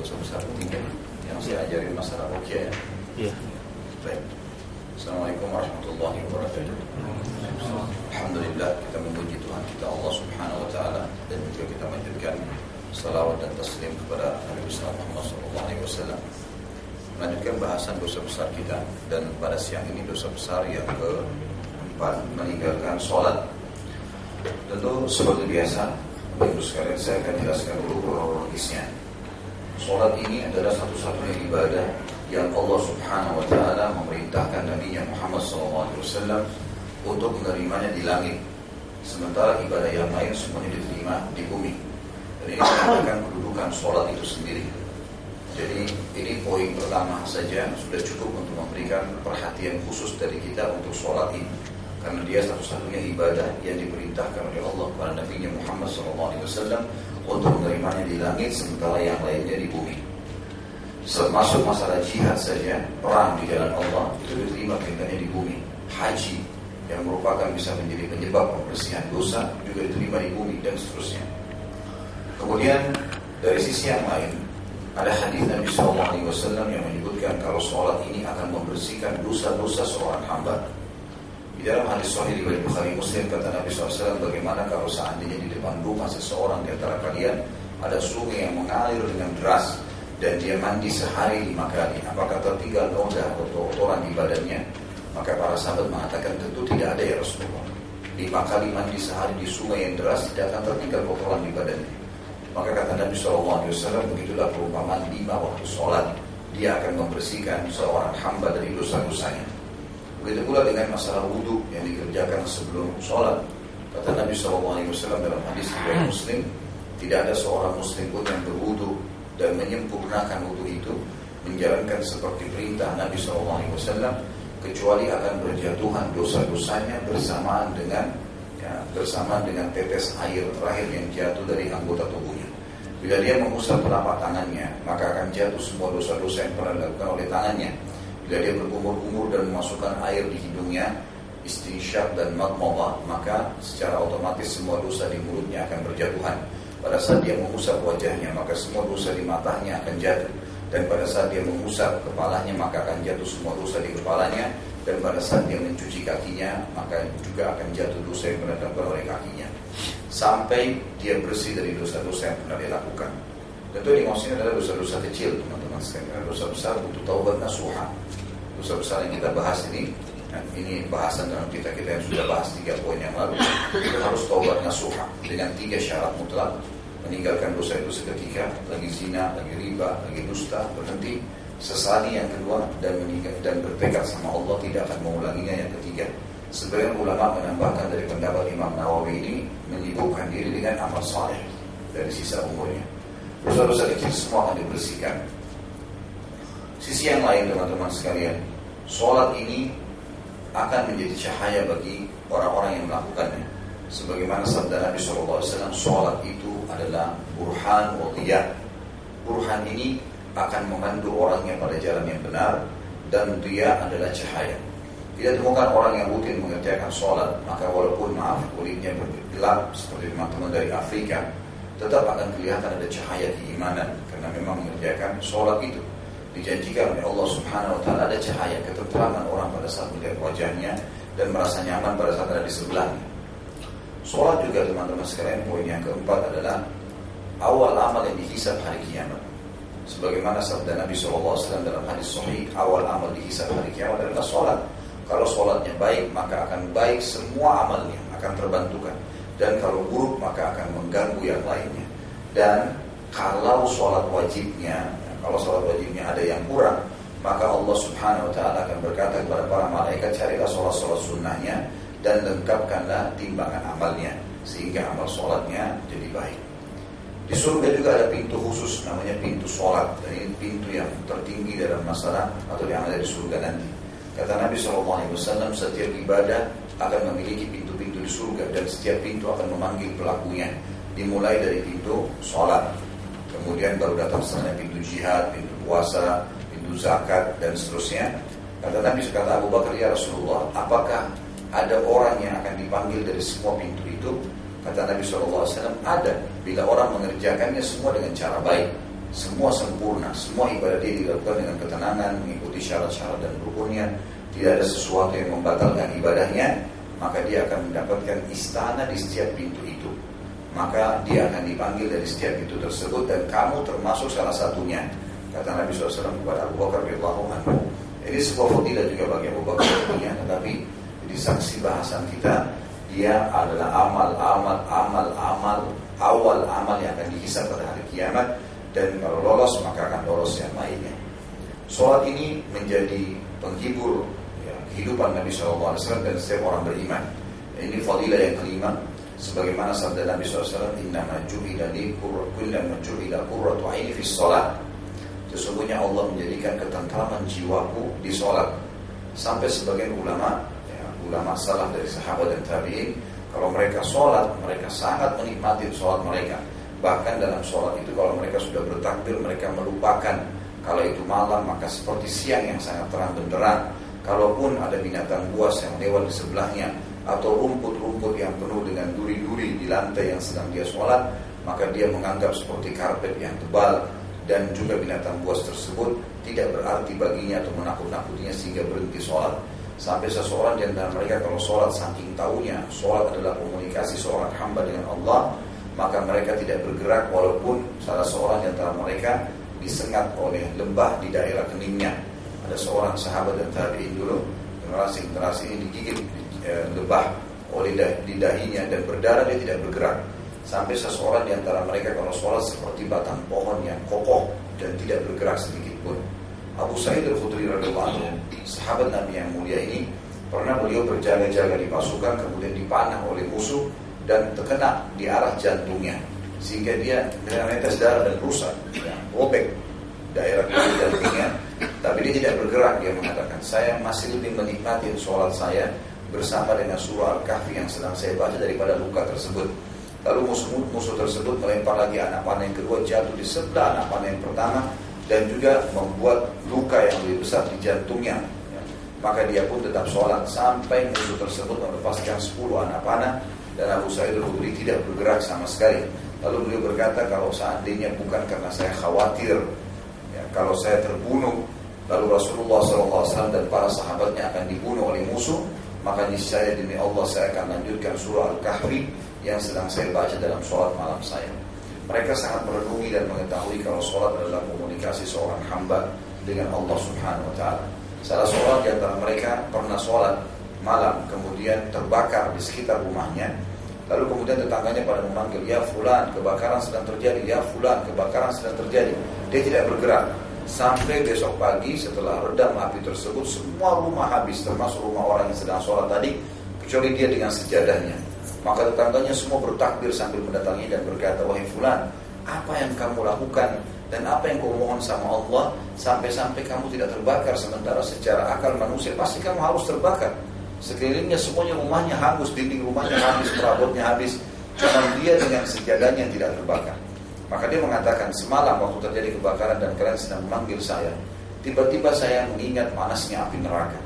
dosa besar ketiga yang saya ajarin masalah ruqyah ya. Iya. Baik. Assalamualaikum warahmatullahi wabarakatuh. Alhamdulillah, kita memuji Tuhan kita Allah Subhanahu wa taala dan juga kita menjadikan salawat dan taslim kepada Nabi besar Muhammad sallallahu alaihi wasallam. Melanjutkan bahasan dosa besar kita, dan pada siang ini dosa besar yang keempat, meninggalkan sholat. Tentu seperti biasa, Bapak Ibu sekalian, saya akan jelaskan dulu kronologisnya. Sholat ini adalah satu-satunya ibadah yang Allah Subhanahu wa taala memerintahkan Nabi Muhammad SAW untuk menerimanya di langit, sementara ibadah yang lain semuanya diterima di bumi. Dan ini menunjukkan kedudukan sholat itu sendiri. Jadi ini poin pertama saja sudah cukup untuk memberikan perhatian khusus dari kita untuk sholat ini, karena dia satu-satunya ibadah yang diperintahkan oleh Allah kepada Nabi Muhammad SAW untuk menerimanya di langit, sementara yang lainnya di bumi. Termasuk masalah jihad saja, perang di jalan Allah itu diterima perintahnya di bumi. Haji yang merupakan bisa menjadi penyebab pembersihan dosa juga diterima di bumi, dan seterusnya. Kemudian dari sisi yang lain, ada hadis Nabi SAW yang menyebutkan kalau sholat ini akan membersihkan dosa-dosa seorang hamba. Di dalam hadis sahih riwayat Bukhari Muslim, kata Nabi SAW, bagaimana kalau seandainya di depan rumah seseorang di antara kalian ada sungai yang mengalir dengan deras, dan dia mandi sehari 5 kali, apakah tertinggal noda atau kotoran di badannya? Maka para sahabat mengatakan, tentu tidak ada ya Rasulullah. 5 kali mandi sehari di sungai yang deras tidak akan tertinggal kotoran di badannya. Maka kata Nabi SAW, begitulah perumpamaan 5 waktu sholat, dia akan membersihkan seorang hamba dari dosa-dosanya. Begitu pula dengan masalah wudhu yang dikerjakan sebelum sholat. Kata Nabi SAW dalam hadis riwayat Muslim, tidak ada seorang muslim pun yang berwudhu dan menyempurnakan wudhu itu, menjalankan seperti perintah Nabi SAW, kecuali akan berjatuhan dosa-dosanya bersamaan dengan tetes air terakhir yang jatuh dari anggota tubuhnya. Bila dia mengusap telapak tangannya, maka akan jatuh semua dosa-dosa yang pernah dilakukan oleh tangannya. Bila dia berkumur-kumur dan memasukkan air di hidungnya, istinsyak dan madmadah, maka secara otomatis semua dosa di mulutnya akan berjatuhan. Pada saat dia mengusap wajahnya, maka semua dosa di matanya akan jatuh. Dan pada saat dia mengusap kepalanya, maka akan jatuh semua dosa di kepalanya. Dan pada saat dia mencuci kakinya, maka juga akan jatuh dosa yang pernah dilakukan oleh kakinya, sampai dia bersih dari dosa-dosa yang pernah dia lakukan. Tentu ini maksudnya adalah dosa-dosa kecil, teman-teman sekalian. Dosa besar butuh taubat nasuha. Dosa besar yang kita bahas ini bahasan dalam kita yang sudah bahas 3 poin yang lalu. Kita harus taubat nasuha dengan 3 syarat mutlak. Meninggalkan dosa itu seketika, lagi zina, lagi riba, lagi dusta, berhenti, sesali yang kedua, dan bertekad sama Allah tidak akan mengulanginya yang ketiga. Sebagian ulama menambahkan dari pendapat Imam Nawawi ini, menyibukkan diri dengan amal saleh dari sisa umurnya. Dosa-dosa kecil semua akan dibersihkan. Sisi yang lain, teman-teman sekalian, sholat ini akan menjadi cahaya bagi orang-orang yang melakukannya. Sebagaimana sabda Nabi SAW, sholat itu adalah burhan wa dhiya. Burhan ini akan memandu orangnya pada jalan yang benar, dan dhiya adalah cahaya. Tidak temukan orang yang rutin mengerjakan sholat, maka walaupun kulitnya bergelap seperti teman-teman dari Afrika, tetap akan kelihatan ada cahaya keimanan, karena memang mengerjakan sholat itu dijanjikan oleh Allah Subhanahu wa taala ada cahaya, ketentraman orang pada saat melihat wajahnya dan merasa nyaman pada saat ada di sebelahnya. Sholat juga, teman-teman sekalian, poin yang keempat adalah awal amal yang dihisab hari kiamat. Sebagaimana sabda Nabi SAW dalam hadis sahih, awal amal dihisab hari kiamat adalah sholat. Kalau sholatnya baik, maka akan baik semua amalnya, akan terbantukan. Dan kalau buruk, maka akan mengganggu yang lainnya. Dan kalau sholat wajibnya ada yang kurang, maka Allah Subhanahu wa ta'ala akan berkata kepada para malaikat, carilah sholat-sholat sunnahnya dan lengkapkanlah timbangan amalnya, sehingga amal sholatnya jadi baik. Di surga juga ada pintu khusus, namanya pintu sholat. Dan ini pintu yang tertinggi dalam masalah atau yang ada di surga nanti. Kata Nabi SAW, setiap ibadah akan memiliki pintu-pintu di surga, dan setiap pintu akan memanggil pelakunya. Dimulai dari pintu sholat, kemudian baru datang setelahnya pintu jihad, pintu puasa, pintu zakat, dan seterusnya. Kata Nabi, kata Abu Bakar, ya Rasulullah, apakah ada orang yang akan dipanggil dari semua pintu itu? Kata Nabi SAW, ada, bila orang mengerjakannya semua dengan cara baik. semua sempurna, semua ibadah dia dilakukan dengan ketenangan, mengikuti syarat-syarat dan rukunnya, tidak ada sesuatu yang membatalkan ibadahnya, maka dia akan mendapatkan istana di setiap pintu itu. Maka dia akan dipanggil dari setiap pintu tersebut, dan kamu termasuk salah satunya, kata Nabi SAW kepada Abu Bakar radhiyallahu anhu. Ini sebuah fadilah juga bagi Abu Bakar tentunya, tetapi di saksi bahasan kita, dia adalah awal amal yang akan dihisab pada hari kiamat, dan kalau lolos maka akan lolos yang lainnya. Sholat ini menjadi penghibur kehidupan Nabi SAW dan setiap orang beriman. Ini fadilah yang kelima, sebagaimana sabda Nabi SAW, innama ju'ila qurratu aini fis shalah. Sesungguhnya Allah menjadikan ketentraman jiwaku di sholat. Sampai sebagian ulama salaf dari sahabat dan tabi'in, kalau mereka sholat, mereka sangat menikmati sholat mereka. Bahkan dalam sholat itu kalau mereka sudah bertakbir, mereka melupakan kalau itu malam, maka seperti siang yang sangat terang benderang. Kalaupun ada binatang buas yang lewat di sebelahnya, atau rumput-rumput yang penuh dengan duri-duri di lantai yang sedang dia sholat, maka dia menganggap seperti karpet yang tebal. Dan juga binatang buas tersebut tidak berarti baginya atau menakut-nakutinya sehingga berhenti sholat. Sampai seseorang di antara mereka kalau sholat, saking tahunya sholat adalah komunikasi seorang hamba dengan Allah, maka mereka tidak bergerak walaupun salah seorang di antara mereka disengat oleh lebah di daerah keningnya. Ada seorang sahabat dan tabi'in dulu, generasi ini digigit lebah oleh di dahinya dan berdarah, dia tidak bergerak. Sampai seseorang di antara mereka kalau sholat seperti batang pohon yang kokoh dan tidak bergerak sedikit pun. Abu Sa'id Al-Khudri radhiyallahu anhu, sahabat Nabi yang mulia ini, pernah beliau berjaga-jaga di pasukan, kemudian dipanah oleh musuh dan terkena di arah jantungnya, sehingga dia menetes darah dan rusak, robek daerah jantungnya. Tapi dia tidak bergerak. Dia mengatakan, saya masih lebih menikmati sholat saya bersama dengan surah Al-Kahfi yang sedang saya baca daripada luka tersebut. Lalu musuh tersebut melempar lagi anak panah yang kedua, jatuh di sebelah anak panah yang pertama, dan juga membuat luka yang lebih besar di jantungnya. Maka dia pun tetap sholat sampai musuh tersebut melepaskan 10 anak panah, dan Abu Sa'id Al-Khudri tidak bergerak sama sekali. Lalu beliau berkata, kalau seandainya bukan karena saya khawatir kalau saya terbunuh, lalu Rasulullah SAW dan para sahabatnya akan dibunuh oleh musuh, maka niscaya demi Allah saya akan lanjutkan surah Al-Kahfi yang sedang saya baca dalam sholat malam saya. Mereka sangat merenungi dan mengetahui kalau sholat adalah komunikasi seorang hamba dengan Allah Subhanahu Wa Taala. Salah seorang di antara mereka pernah sholat malam, kemudian terbakar di sekitar rumahnya. Lalu kemudian tetangganya pada memanggil, ya fulan, kebakaran sedang terjadi, ya fulan, kebakaran sedang terjadi. Dia tidak bergerak. Sampai besok pagi setelah redam api tersebut, semua rumah habis, termasuk rumah orang yang sedang sholat tadi, kecuali dia dengan sejadahnya. Maka tetangganya semua bertakbir sambil mendatangi dan berkata, wahai fulan, apa yang kamu lakukan dan apa yang kamu mohon sama Allah sampai-sampai kamu tidak terbakar, sementara secara akal manusia pasti kamu harus terbakar. Sekelilingnya semuanya rumahnya hangus, dinding rumahnya habis, perabotnya habis, cuma dia dengan sejadahnya tidak terbakar. Maka dia mengatakan, semalam waktu terjadi kebakaran dan kalian sedang memanggil saya, tiba-tiba saya mengingat panasnya api neraka.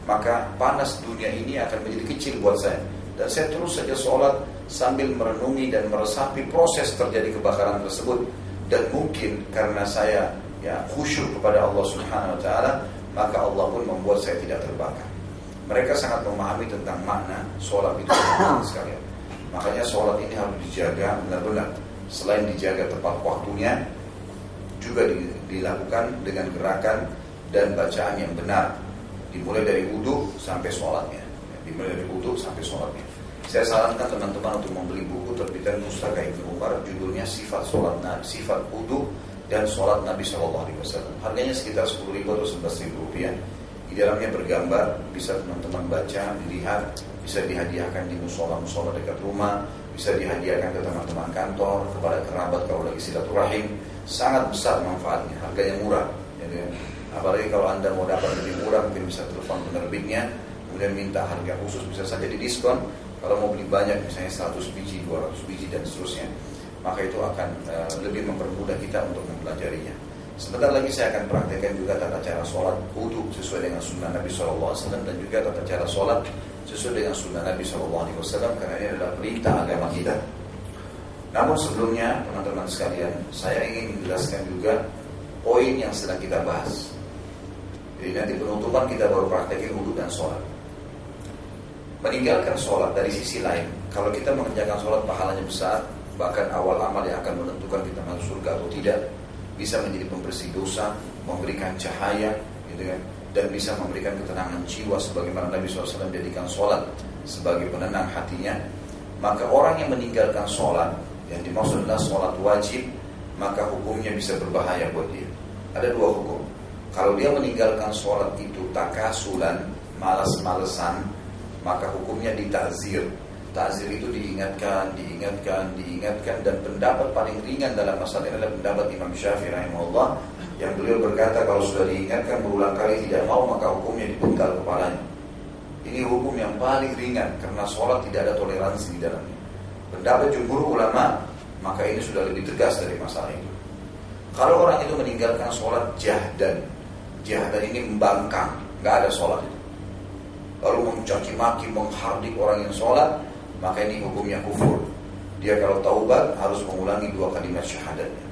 Maka panas dunia ini akan menjadi kecil buat saya. Dan saya terus saja sholat sambil merenungi dan meresapi proses terjadi kebakaran tersebut. Dan mungkin karena saya khusyuk kepada Allah Subhanahu Wa Taala, maka Allah pun membuat saya tidak terbakar. Mereka sangat memahami tentang makna sholat itu sekalian. Makanya sholat ini harus dijaga benar-benar. Selain dijaga tepat waktunya, juga dilakukan dengan gerakan dan bacaan yang benar. Dimulai dari wudu sampai sholatnya. Saya sarankan teman-teman untuk membeli buku terbitan Mustaka Ibnu Umar, judulnya Sifat Sholat Nabi, Sifat Wudu dan Sholat Nabi SAW. Harganya sekitar 10.000 atau 11.000 rupiah. Di dalamnya bergambar, bisa teman-teman baca, dilihat, bisa dihadiahkan di musola-musola dekat rumah, bisa dihadiahkan ke teman-teman kantor, kepada kerabat kalau lagi silaturahim. Sangat besar manfaatnya, harganya murah. Jadi, apalagi kalau Anda mau dapat lebih murah, mungkin bisa telepon penerbitnya, kemudian minta harga khusus, bisa saja didiskon. Kalau mau beli banyak, misalnya 100 biji, 200 biji dan seterusnya, maka itu akan lebih mempermudah kita untuk mempelajarinya. Sebentar lagi saya akan praktekkan juga tata cara sholat wudu sesuai dengan sunnah Nabi SAW, dan juga tata cara sholat sesuai dengan sunnah Nabi SAW, karena ini adalah perintah agama kita Namun sebelumnya teman-teman sekalian, saya ingin menjelaskan juga poin yang sedang kita bahas. Jadi nanti penutupan kita baru praktekin wudu dan sholat. Meninggalkan sholat dari sisi lain, kalau kita mengerjakan sholat pahalanya besar, bahkan awal amal yang akan menentukan kita masuk surga atau tidak, bisa menjadi pembersih dosa, memberikan cahaya, gitu kan, dan bisa memberikan ketenangan jiwa sebagaimana Nabi SAW menjadikan sholat sebagai penenang hatinya. Maka orang yang meninggalkan sholat, yang dimaksud adalah sholat wajib, maka hukumnya bisa berbahaya buat dia. Ada dua hukum. Kalau dia meninggalkan sholat itu takasulan, malas-malesan, maka hukumnya ditakzir. Takzir itu diingatkan, dan pendapat paling ringan dalam masalah ini adalah pendapat Imam Syafi'i rahimahullah, yang beliau berkata kalau sudah diingatkan berulang kali tidak mau, maka hukumnya dipenggal kepalanya. Ini hukum yang paling ringan karena sholat tidak ada toleransi di dalamnya. Pendapat jumhur ulama, maka ini sudah lebih tegas dari masalah itu. Kalau orang itu meninggalkan sholat jahdan ini membangkang, nggak ada sholat itu, lalu mencaci maki, menghardik orang yang sholat, maka ini hukumnya kufur. Dia kalau taubat harus mengulangi 2 kalimat syahadatnya,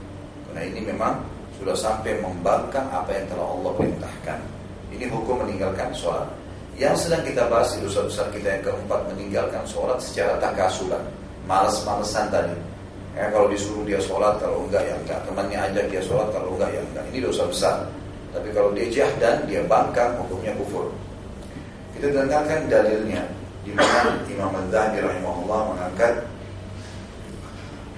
karena ini memang sudah sampai membangkang apa yang telah Allah perintahkan. Ini hukum meninggalkan sholat. Yang sedang kita bahas di dosa besar kita yang keempat, meninggalkan sholat secara takasulan, malas-malesan tadi. Ya, kalau disuruh dia sholat, kalau enggak ya enggak. Temannya ajak dia sholat, kalau enggak ya enggak. Ini dosa besar. Tapi kalau dia jahdan, dia bangkang, hukumnya kufur. Kita dengarkan dalilnya, di mana Imam Al-Zahabi rahimahullah mengangkat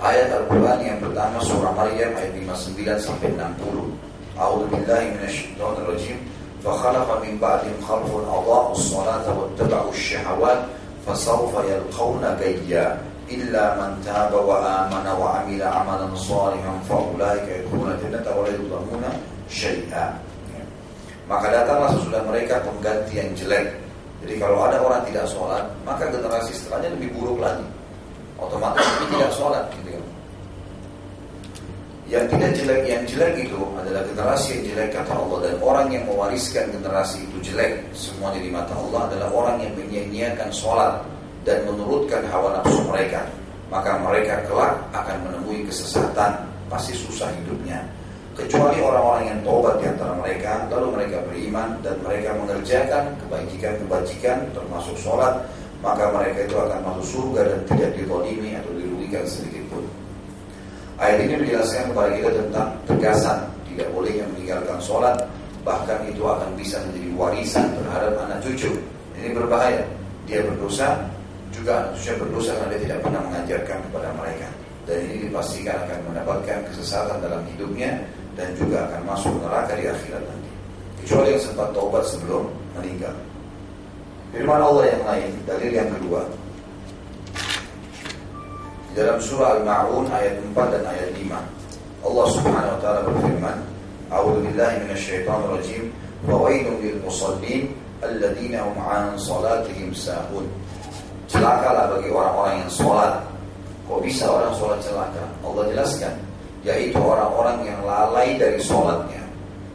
ayat Al-Quran yang pertama surah Maryam ayat 59 sampai 60. A'udzubillahi minasyaitonir rajim. فَخَلَقَ مِنْ بَعْدِهِمْ خَلْفٌ أَضَاعُوا الصَّلَاةَ وَاتَّبَعُوا الشَّهَوَاتِ فَسَوْفَ يَلْقَوْنَ غَيًّا إِلَّا مَنْ تَابَ وَآمَنَ وَعَمِلَ عَمَلًا صَالِحًا فَأُولَٰئِكَ يَدْخُلُونَ الْجَنَّةَ وَلَا يُظْلَمُونَ شَيْئًا. Maka datanglah sesudah mereka pengganti yang jelek. Jadi kalau ada orang tidak sholat, maka generasi setelahnya lebih buruk lagi. Otomatis lebih tidak sholat, gitu kan. Yang tidak jelek, yang jelek itu adalah generasi yang jelek kata Allah, dan orang yang mewariskan generasi itu jelek semuanya di mata Allah adalah orang yang menyia-nyiakan sholat dan menurutkan hawa nafsu mereka. Maka mereka kelak akan menemui kesesatan, pasti susah hidupnya. Kecuali orang-orang yang taubat di antara mereka, lalu mereka beriman dan mereka mengerjakan kebajikan termasuk sholat, maka mereka itu akan masuk surga dan tidak dizalimi atau dirugikan sedikit pun. Ayat ini menjelaskan kepada kita tentang tegasan tidak bolehnya meninggalkan sholat, bahkan itu akan bisa menjadi warisan terhadap anak cucu. Ini berbahaya. Dia berdosa, juga anak cucunya berdosa karena dia tidak pernah mengajarkan kepada mereka. Dan ini dipastikan akan mendapatkan kesesatan dalam hidupnya dan juga akan masuk neraka di akhirat nanti. Kecuali yang sempat taubat sebelum meninggal. Firman Allah yang lain, dalil yang kedua, dalam surah Al-Ma'un ayat 4 dan ayat 5, Allah Subhanahu wa taala berfirman, A'udzubillahi minasyaitonir rajim, fawailun lil musallin alladziina hum 'an shalatihim sahun. Celakalah bagi orang-orang yang sholat. Kok bisa orang sholat celaka? Allah jelaskan, yaitu orang-orang yang lalai dari sholatnya.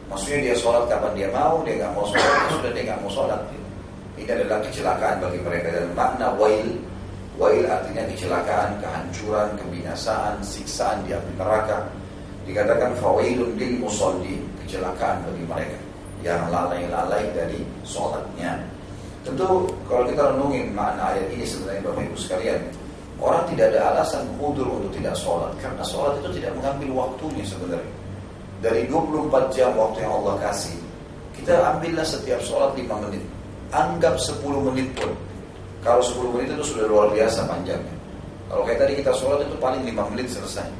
Maksudnya dia sholat kapan dia mau, dia nggak mau sholat, sudah dia nggak mau sholat. Ini adalah kecelakaan bagi mereka. Dan makna wail artinya kecelakaan, kehancuran, kebinasaan, siksaan di api neraka. Dikatakan fawailun lil musallin, kecelakaan bagi mereka yang lalai-lalai dari sholatnya. Tentu kalau kita renungin makna ayat ini sebenarnya Bapak Ibu sekalian, orang tidak ada alasan udzur untuk tidak sholat, karena sholat itu tidak mengambil waktunya sebenarnya. Dari 24 jam waktu yang Allah kasih, kita ambillah setiap sholat 5 menit. Anggap 10 menit pun. Kalau 10 menit itu sudah luar biasa panjangnya. Kalau kayak tadi kita sholat itu paling 5 menit selesai.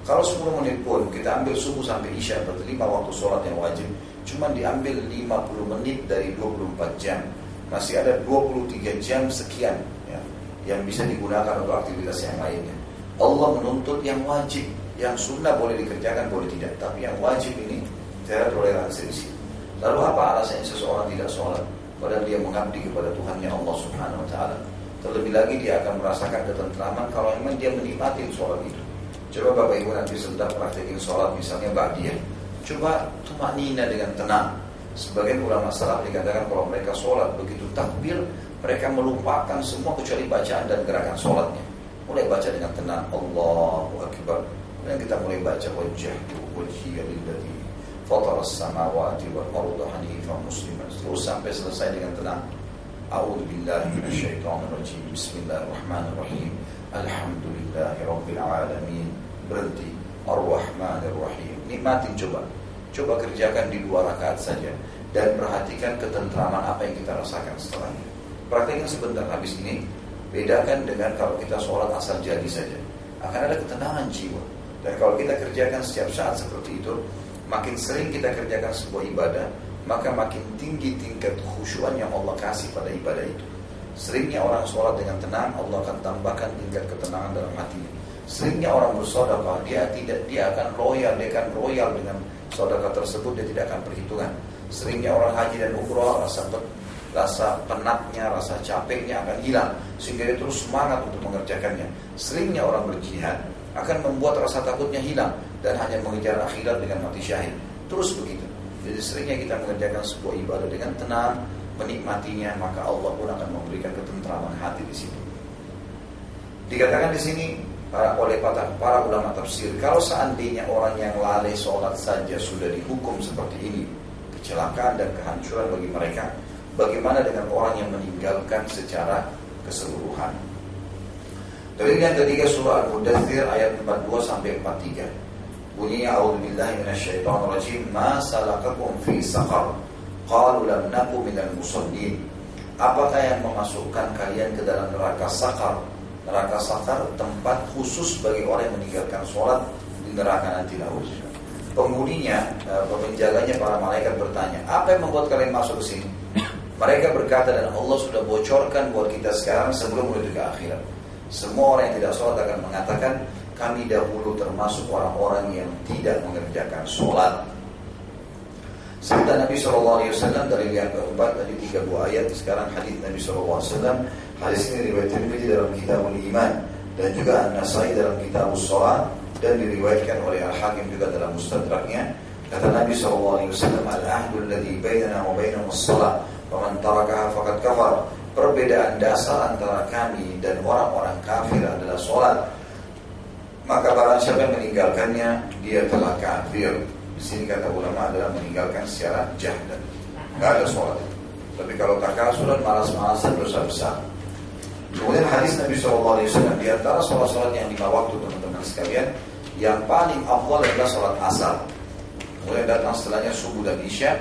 Kalau 10 menit pun kita ambil subuh sampai isya, berarti 5 waktu sholat yang wajib, cuma diambil 50 menit dari 24 jam. Masih ada 23 jam sekian ya, yang bisa digunakan untuk aktivitas yang lainnya. Allah menuntut yang wajib, yang sunnah boleh dikerjakan, boleh tidak. Tapi yang wajib ini tidak toleransi di sini. Lalu apa alasannya seseorang tidak sholat? Padahal dia mengabdi kepada Tuhannya Allah Subhanahu Wa Taala. Terlebih lagi dia akan merasakan ketentraman kalau memang dia menikmati sholat itu. Coba Bapak Ibu nanti sedang praktekin sholat misalnya ba'diyah. Coba tumanina dengan tenang. Sebagian ulama salaf dikatakan kalau mereka sholat begitu takbir, mereka melupakan semua kecuali bacaan dan gerakan sholatnya. mulai baca dengan tenang, Allahu Akbar. Dan kita mulai baca wajjahtu wajhiya lilladzi fataras samawati wal arda hanifan musliman, terus sampai selesai dengan tenang. A'udzubillahi minasyaitonir rajim. Bismillahirrahmanirrahim. Alhamdulillahirabbil alamin. Berhenti. Ar-Rahmanir Rahim. Nikmatin, coba kerjakan di 2 rakaat saja dan perhatikan ketentraman apa yang kita rasakan setelahnya. Praktekkan sebentar habis ini. Bedakan dengan kalau kita sholat asal jadi saja, akan ada ketenangan jiwa. Dan kalau kita kerjakan setiap saat seperti itu, makin sering kita kerjakan sebuah ibadah, maka makin tinggi tingkat khusyuan yang Allah kasih pada ibadah itu. Seringnya orang sholat dengan tenang, Allah akan tambahkan tingkat ketenangan dalam hatinya. Seringnya orang bersedekah, dia akan royal dengan sedekah tersebut, dia tidak akan perhitungan. Seringnya orang haji dan umrah, rasa penatnya, rasa capeknya akan hilang, sehingga dia terus semangat untuk mengerjakannya. Seringnya orang berjihad akan membuat rasa takutnya hilang dan hanya mengejar akhirat dengan mati syahid. Terus begitu. Jadi seringnya kita mengerjakan sebuah ibadah dengan tenang, menikmatinya, maka Allah pun akan memberikan ketentraman hati di situ. Dikatakan di sini oleh para ulama tafsir, kalau seandainya orang yang lalai sholat saja sudah dihukum seperti ini, kecelakaan dan kehancuran bagi mereka, bagaimana dengan orang yang meninggalkan secara keseluruhan? Dalil yang ketiga surah Al-Mudaththir ayat 42-43. Bunyinya a'udzubillahi minasyaitonir rajim. Ma salakakum fi saqar? Qalu lam naku minal musallin. Apakah yang memasukkan kalian ke dalam neraka Saqar? Neraka Saqar tempat khusus bagi orang yang meninggalkan sholat di neraka nanti laut. Penghuninya, penjaganya, para malaikat bertanya, apa yang membuat kalian masuk ke sini? Mereka berkata, dan Allah sudah bocorkan buat kita sekarang sebelum menuju ke akhirat. Semua orang yang tidak sholat akan mengatakan, kami dahulu termasuk orang-orang yang tidak mengerjakan sholat. Sabda Nabi SAW dari yang keempat, tadi 3 buah ayat, sekarang hadis Nabi SAW. Hadis ini riwayat Tirmidzi dalam Kitabul Iman dan juga An-Nasai dalam Kitabus Shalah, dan diriwayatkan oleh Al-Hakim juga dalam Mustadraknya. Kata Nabi SAW, Al-ahdu alladhi bainana wa bainahum as-salah, wa man tarakaha faqad kafar. Perbedaan dasar antara kami dan orang-orang kafir adalah sholat. Maka barang siapa yang meninggalkannya, dia telah kafir. Di sini kata ulama adalah meninggalkan secara jahdan, nggak ada sholat. Tapi kalau takasuran, malas-malasan, dosa besar. Kemudian hadis Nabi SAW, di antara sholat-sholat yang 5 waktu, teman-teman sekalian, yang paling afdal adalah sholat asar. Kemudian datang setelahnya subuh dan isya,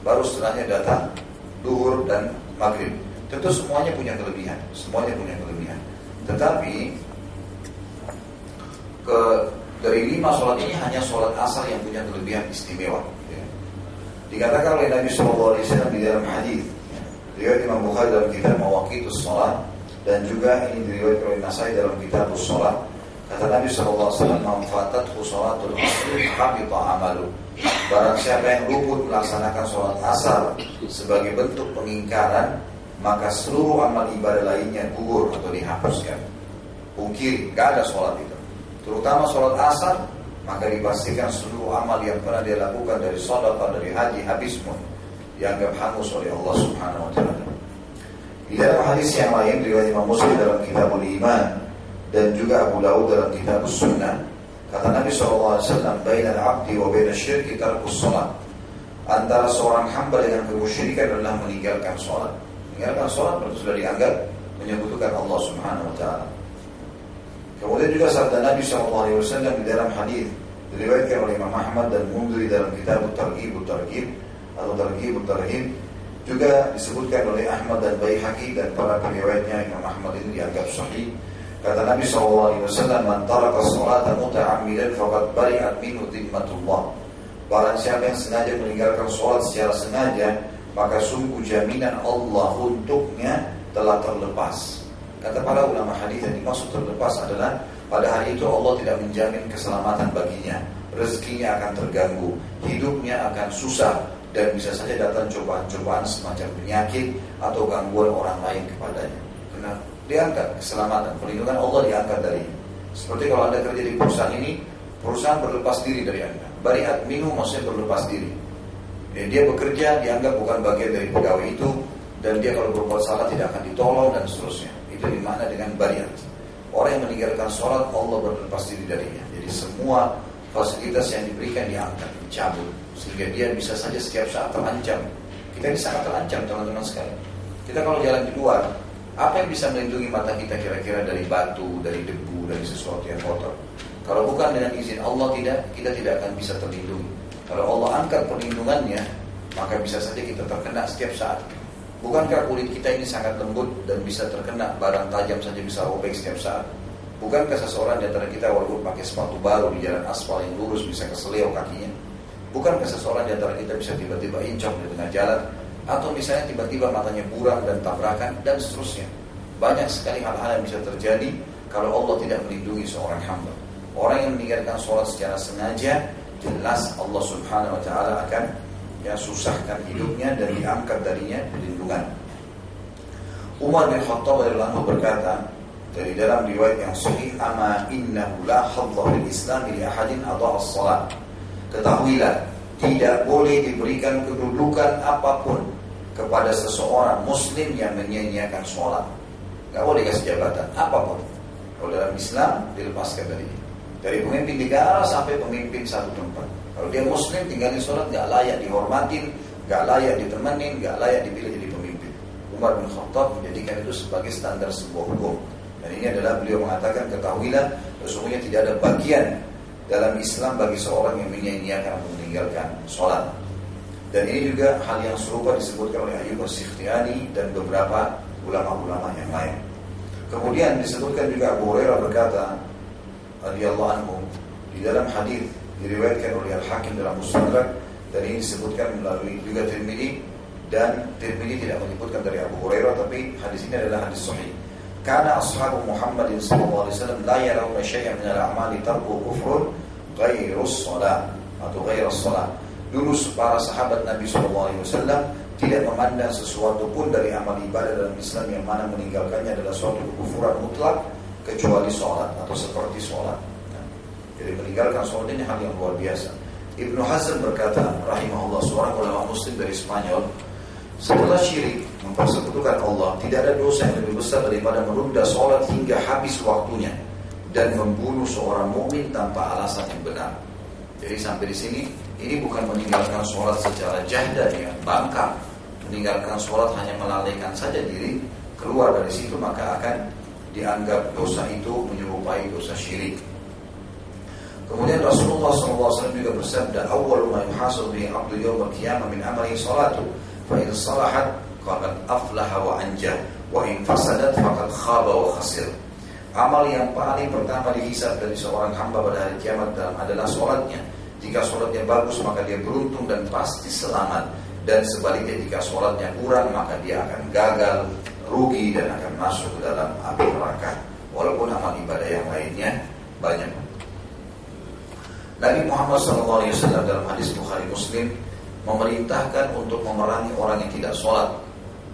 baru setelahnya datang duhur dan maghrib. Tentu semuanya punya kelebihan, Tetapi dari 5 sholat ini hanya sholat asar yang punya kelebihan istimewa. Dikatakan oleh Nabi SAW di dalam hadis riwayat Imam Bukhari dalam kitab Mawaqitus Shalah, dan juga ini diriwayatkan oleh Nasai dalam Kitabus Shalah. Kata Nabi SAW, man fatathu sholatul asr habita amalu. Barang siapa yang luput melaksanakan sholat asar sebagai bentuk pengingkaran, maka seluruh amal ibadah lainnya gugur atau dihapuskan. Ungkiri, gak ada sholat itu. Terutama sholat asar, maka dipastikan seluruh amal yang pernah dia lakukan dari sedekah, dari haji, habis pun dianggap hangus oleh Allah Subhanahu wa taala. Di dalam hadis yang lain riwayat Imam Muslim dalam Kitabul Iman dan juga Abu Dawud dalam Kitabus Sunnah, kata Nabi SAW, bainal abdi wa bainasy syirki tarkus shalah. Antara seorang hamba dengan kemusyrikan adalah meninggalkan sholat. Meninggalkan sholat berarti sudah dianggap menyekutukan Allah Subhanahu wa taala. Kemudian juga sabda Nabi SAW di dalam hadis diriwayatkan oleh Imam Ahmad dan Mundhiri dalam kitab Targhibut Targhib atau Targhibut Tarhib, juga disebutkan oleh Ahmad dan Baihaqi, dan para periwayatnya Imam Ahmad ini dianggap sahih. Kata Nabi SAW, man taraka sholata muta'ammidan faqad bari'at minhu dhimmatullah. Barang siapa yang sengaja meninggalkan sholat secara sengaja, maka sungguh jaminan Allah untuknya telah terlepas. Kata para ulama hadis, yang dimaksud terlepas adalah pada hari itu Allah tidak menjamin keselamatan baginya, rezekinya akan terganggu, hidupnya akan susah, dan bisa saja datang cobaan-cobaan semacam penyakit atau gangguan orang lain kepadanya. Karena diangkat keselamatan, perlindungan Allah diangkat dari. Seperti kalau Anda kerja di perusahaan ini, perusahaan berlepas diri dari Anda. Bari'at minhu maksudnya berlepas diri. Dan dia bekerja dianggap bukan bagian dari pegawai itu, dan dia kalau berbuat salah tidak akan ditolong dan seterusnya. Itu dimana dengan bari'at. Orang yang meninggalkan sholat, Allah berlepas diri darinya. Jadi semua fasilitas yang diberikan diangkat, dicabut, sehingga dia bisa saja setiap saat terancam. Kita ini sangat terancam teman-teman sekalian. Kita kalau jalan di luar, apa yang bisa melindungi mata kita kira-kira dari batu, dari debu, dari sesuatu yang kotor? Kalau bukan dengan izin Allah, kita tidak akan bisa terlindungi. Kalau Allah angkat perlindungannya, maka bisa saja kita terkena setiap saat. Bukankah kulit kita ini sangat lembut dan bisa terkena barang tajam saja bisa robek setiap saat? Bukankah seseorang di antara kita walaupun pakai sepatu baru di jalan aspal yang lurus bisa keseleo kakinya? Bukankah seseorang di antara kita bisa tiba-tiba incong di tengah jalan? Atau misalnya tiba-tiba matanya buram dan tabrakan dan seterusnya. Banyak sekali hal-hal yang bisa terjadi kalau Allah tidak melindungi seorang hamba. Orang yang meninggalkan sholat secara sengaja, jelas Allah subhanahu wa ta'ala akan susahkan hidupnya dan diangkat darinya perlindungan. Umar bin Khattab radhiyallahu anhu berkata dari dalam riwayat yang sahih, ama innahu la hadza fil Islam li ahadin adha'a as-shalah. Ketahuilah, tidak boleh diberikan kedudukan apapun kepada seseorang muslim yang menyia-nyiakan sholat. Gak boleh kasih jabatan apapun. Kalau dalam Islam dilepaskan dari pemimpin negara sampai pemimpin satu tempat. Kalau dia muslim tinggalin sholat, gak layak dihormatin, gak layak ditemenin, gak layak dipilih jadi pemimpin. Umar bin Khattab menjadikan itu sebagai standar sebuah hukum. Dan ini adalah beliau mengatakan, ketahuilah sesungguhnya tidak ada bagian dalam Islam bagi seorang yang menyia-nyiakan atau meninggalkan sholat. Dan ini juga hal yang serupa disebutkan oleh Ayyub as-Sikhtiyani dan beberapa ulama-ulama yang lain. Kemudian disebutkan juga Abu Hurairah berkata radhiyallahu anhu di dalam hadis diriwayatkan oleh Al-Hakim dalam Mustadrak, dan ini disebutkan melalui juga Tirmidzi, dan Tirmidzi tidak menyebutkan dari Abu Hurairah, tapi hadis ini adalah hadis sahih. Karena ashabu Muhammadin sallallahu alaihi wasallam la yarawna syai'an min al-a'mali tarku kufrun ghairus shalah atau ghairus shalah. Dulu para sahabat Nabi sallallahu alaihi wasallam tidak memandang sesuatu pun dari amal ibadah dalam Islam yang mana meninggalkannya adalah suatu kekufuran mutlak kecuali sholat atau seperti sholat. Jadi meninggalkan sholat ini hal yang luar biasa. Ibnu Hazm berkata rahimahullah, seorang ulama muslim dari Spanyol, setelah syirik mempersekutukan Allah, tidak ada dosa yang lebih besar daripada menunda sholat hingga habis waktunya dan membunuh seorang mukmin tanpa alasan yang benar. Jadi sampai di sini, ini bukan meninggalkan sholat secara jahda ya, bangka. Meninggalkan sholat hanya melalaikan saja diri, keluar dari situ maka akan dianggap dosa itu menyerupai dosa syirik. Kemudian Rasulullah SAW juga bersabda, awwalu ma yuhasabu bihi 'abdu yawm al-qiyamah min amalihi salatu, fa in salahat faqad aflaha wa anjah, wa in fasadat faqad khaba wa khasir. Amal yang paling pertama dihisab dari seorang hamba pada hari kiamat adalah sholatnya. Jika sholatnya bagus maka dia beruntung dan pasti selamat, dan sebaliknya jika sholatnya kurang maka dia akan gagal, rugi, dan akan masuk ke dalam api neraka. Walaupun amal ibadah yang lainnya banyak. Nabi Muhammad SAW dalam hadis Bukhari Muslim memerintahkan untuk memerangi orang yang tidak sholat.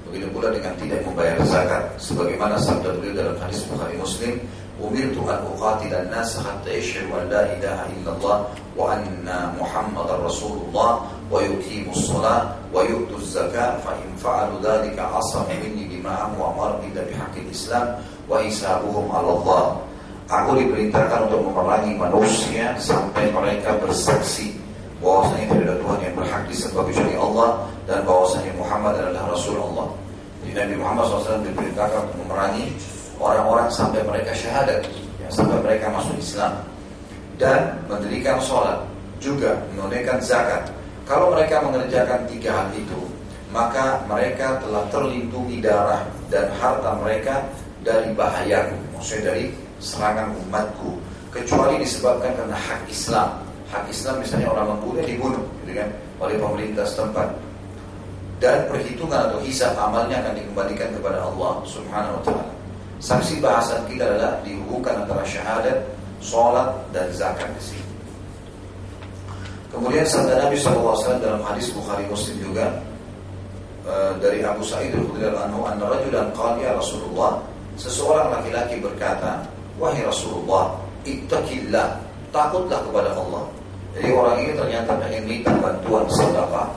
Begitu pula dengan tidak membayar zakat. Sebagaimana sabda beliau dalam hadis Bukhari Muslim, umirtu an uqatilan nas hatta yashhadu an la ilaha illallah wa anna Muhammadar Rasulullah wa yuqimus shalah wa yu'tuz zakat, fa in fa'alu dhalika asamu minni dima'ahum wa amaru bihaqqil Islam wa hisabuhum 'ala Allah. Aku diperintahkan untuk memerangi manusia sampai mereka bersaksi bahwasanya tidak ada Tuhan yang berhak disembah kecuali Allah dan bahwasanya Muhammad adalah Rasul Allah. Jadi Nabi Muhammad SAW diperintahkan untuk memerangi orang-orang sampai mereka syahadat, ya, sampai mereka masuk Islam, dan mendirikan sholat, juga menunaikan zakat. Kalau mereka mengerjakan 3 hal itu, maka mereka telah terlindungi darah dan harta mereka dari bahayaku, maksudnya dari serangan umatku, kecuali disebabkan karena hak Islam. Hak Islam misalnya orang membunuh dibunuh, gitu kan, oleh pemerintah setempat. Dan perhitungan atau hisab amalnya akan dikembalikan kepada Allah Subhanahu wa taala. Saksi bahasan kita adalah dihubungkan antara syahadat, sholat, dan zakat di sini. Kemudian sabda Nabi SAW dalam hadis Bukhari Muslim juga dari Abu Sa'id al-Khudri radhiyallahu anhu, rajulan qala ya Rasulullah, seseorang laki-laki berkata, wahai Rasulullah, ittaqillah, takutlah kepada Allah. Jadi orang ini ternyata ingin minta bantuan sedekah,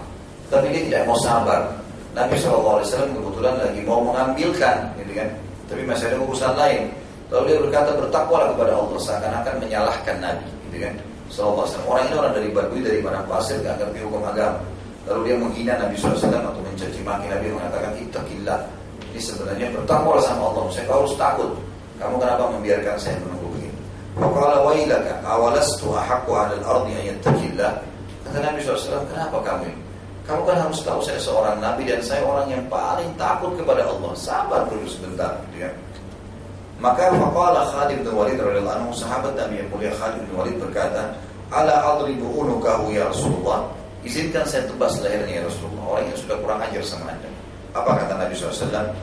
tapi dia tidak mau sabar. Nabi SAW kebetulan lagi mau mengambilkan, gitu kan, tapi masih ada urusan lain. Lalu dia berkata, bertakwalah kepada Allah, seakan-akan menyalahkan Nabi, gitu kan? Sallallahu alaihi wasallam. Orang ini orang dari Badui, dari padang pasir, gak ngerti hukum agama. Lalu dia menghina Nabi SAW atau mencaci maki Nabi, mengatakan ittaqillah. Ini sebenarnya bertakwalah sama Allah. Saya harus takut. Kamu kenapa membiarkan saya menunggu begini? Faqala wailaka awalastu ahaqqu 'alal ardi an yattaqillah. Kata Nabi SAW, kenapa kamu ini? Kamu kan harus tahu saya seorang Nabi dan saya orang yang paling takut kepada Allah. Sabar dulu sebentar, gitu ya. Maka faqala Khalid bin Walid radhiyallahu anhu, sahabat Nabi yang mulia Khalid bin Walid berkata, ala adribu unukahu ya Rasulullah, izinkan saya tebas lehernya ya Rasulullah. Orang yang sudah kurang ajar sama Anda. Apa kata Nabi SAW?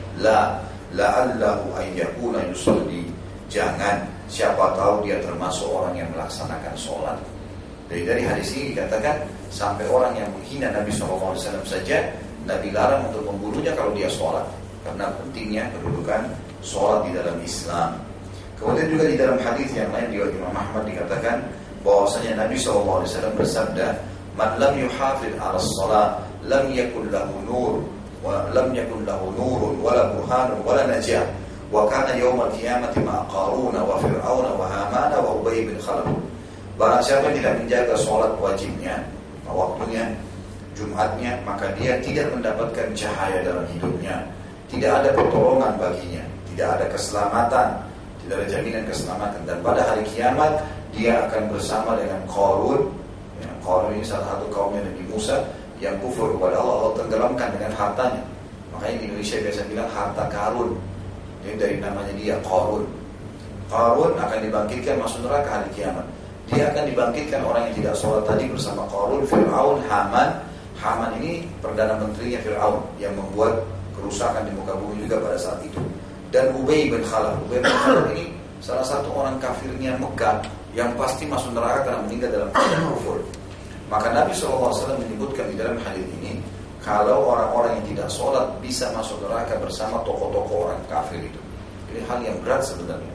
La'allahu ayyakuna yusalli. Jangan, siapa tahu dia termasuk orang yang melaksanakan sholat. Dari hadis ini dikatakan, sampai orang yang menghina Nabi SAW saja, Nabi larang untuk membunuhnya kalau dia sholat. Karena pentingnya kedudukan sholat di dalam Islam. Kemudian juga di dalam hadis yang lain di Imam Ahmad dikatakan bahwasanya Nabi SAW bersabda, "Man lam yuhafid 'ala shalah, lam yakun lahu nur, wa lam yakun lahu nurun wala burhanun wala najah. Wa kana yaumil qiyamati ma Qaruna wa Fir'auna wa Hamana wa Ubay bin Khalaf." Barang siapa yang tidak menjaga sholat wajibnya, waktunya, Jumatnya, maka dia tidak mendapatkan cahaya dalam hidupnya. Tidak ada pertolongan baginya, tidak ada keselamatan, tidak ada jaminan keselamatan. Dan pada hari kiamat dia akan bersama dengan Qarun. Qarun ini salah satu kaumnya Nabi Musa yang kufur kepada Allah. Allah tenggelamkan dengan hartanya. Makanya di Indonesia biasa bilang harta karun. Ini dari namanya dia, Qarun. Qarun akan dibangkitkan masuk neraka hari kiamat. Dia akan dibangkitkan orang yang tidak sholat tadi bersama Qarun, Fir'aun, Haman. Haman ini perdana menterinya Fir'aun yang membuat kerusakan di muka bumi juga pada saat itu. Dan Ubay bin Khalaf. Ubay bin Khalaf ini salah satu orang kafirnya Mekah yang pasti masuk neraka karena meninggal dalam keadaan kufur. Maka Nabi SAW menyebutkan di dalam hadis ini, kalau orang-orang yang tidak sholat bisa masuk neraka bersama tokoh-tokoh orang kafir itu. Ini hal yang berat sebenarnya.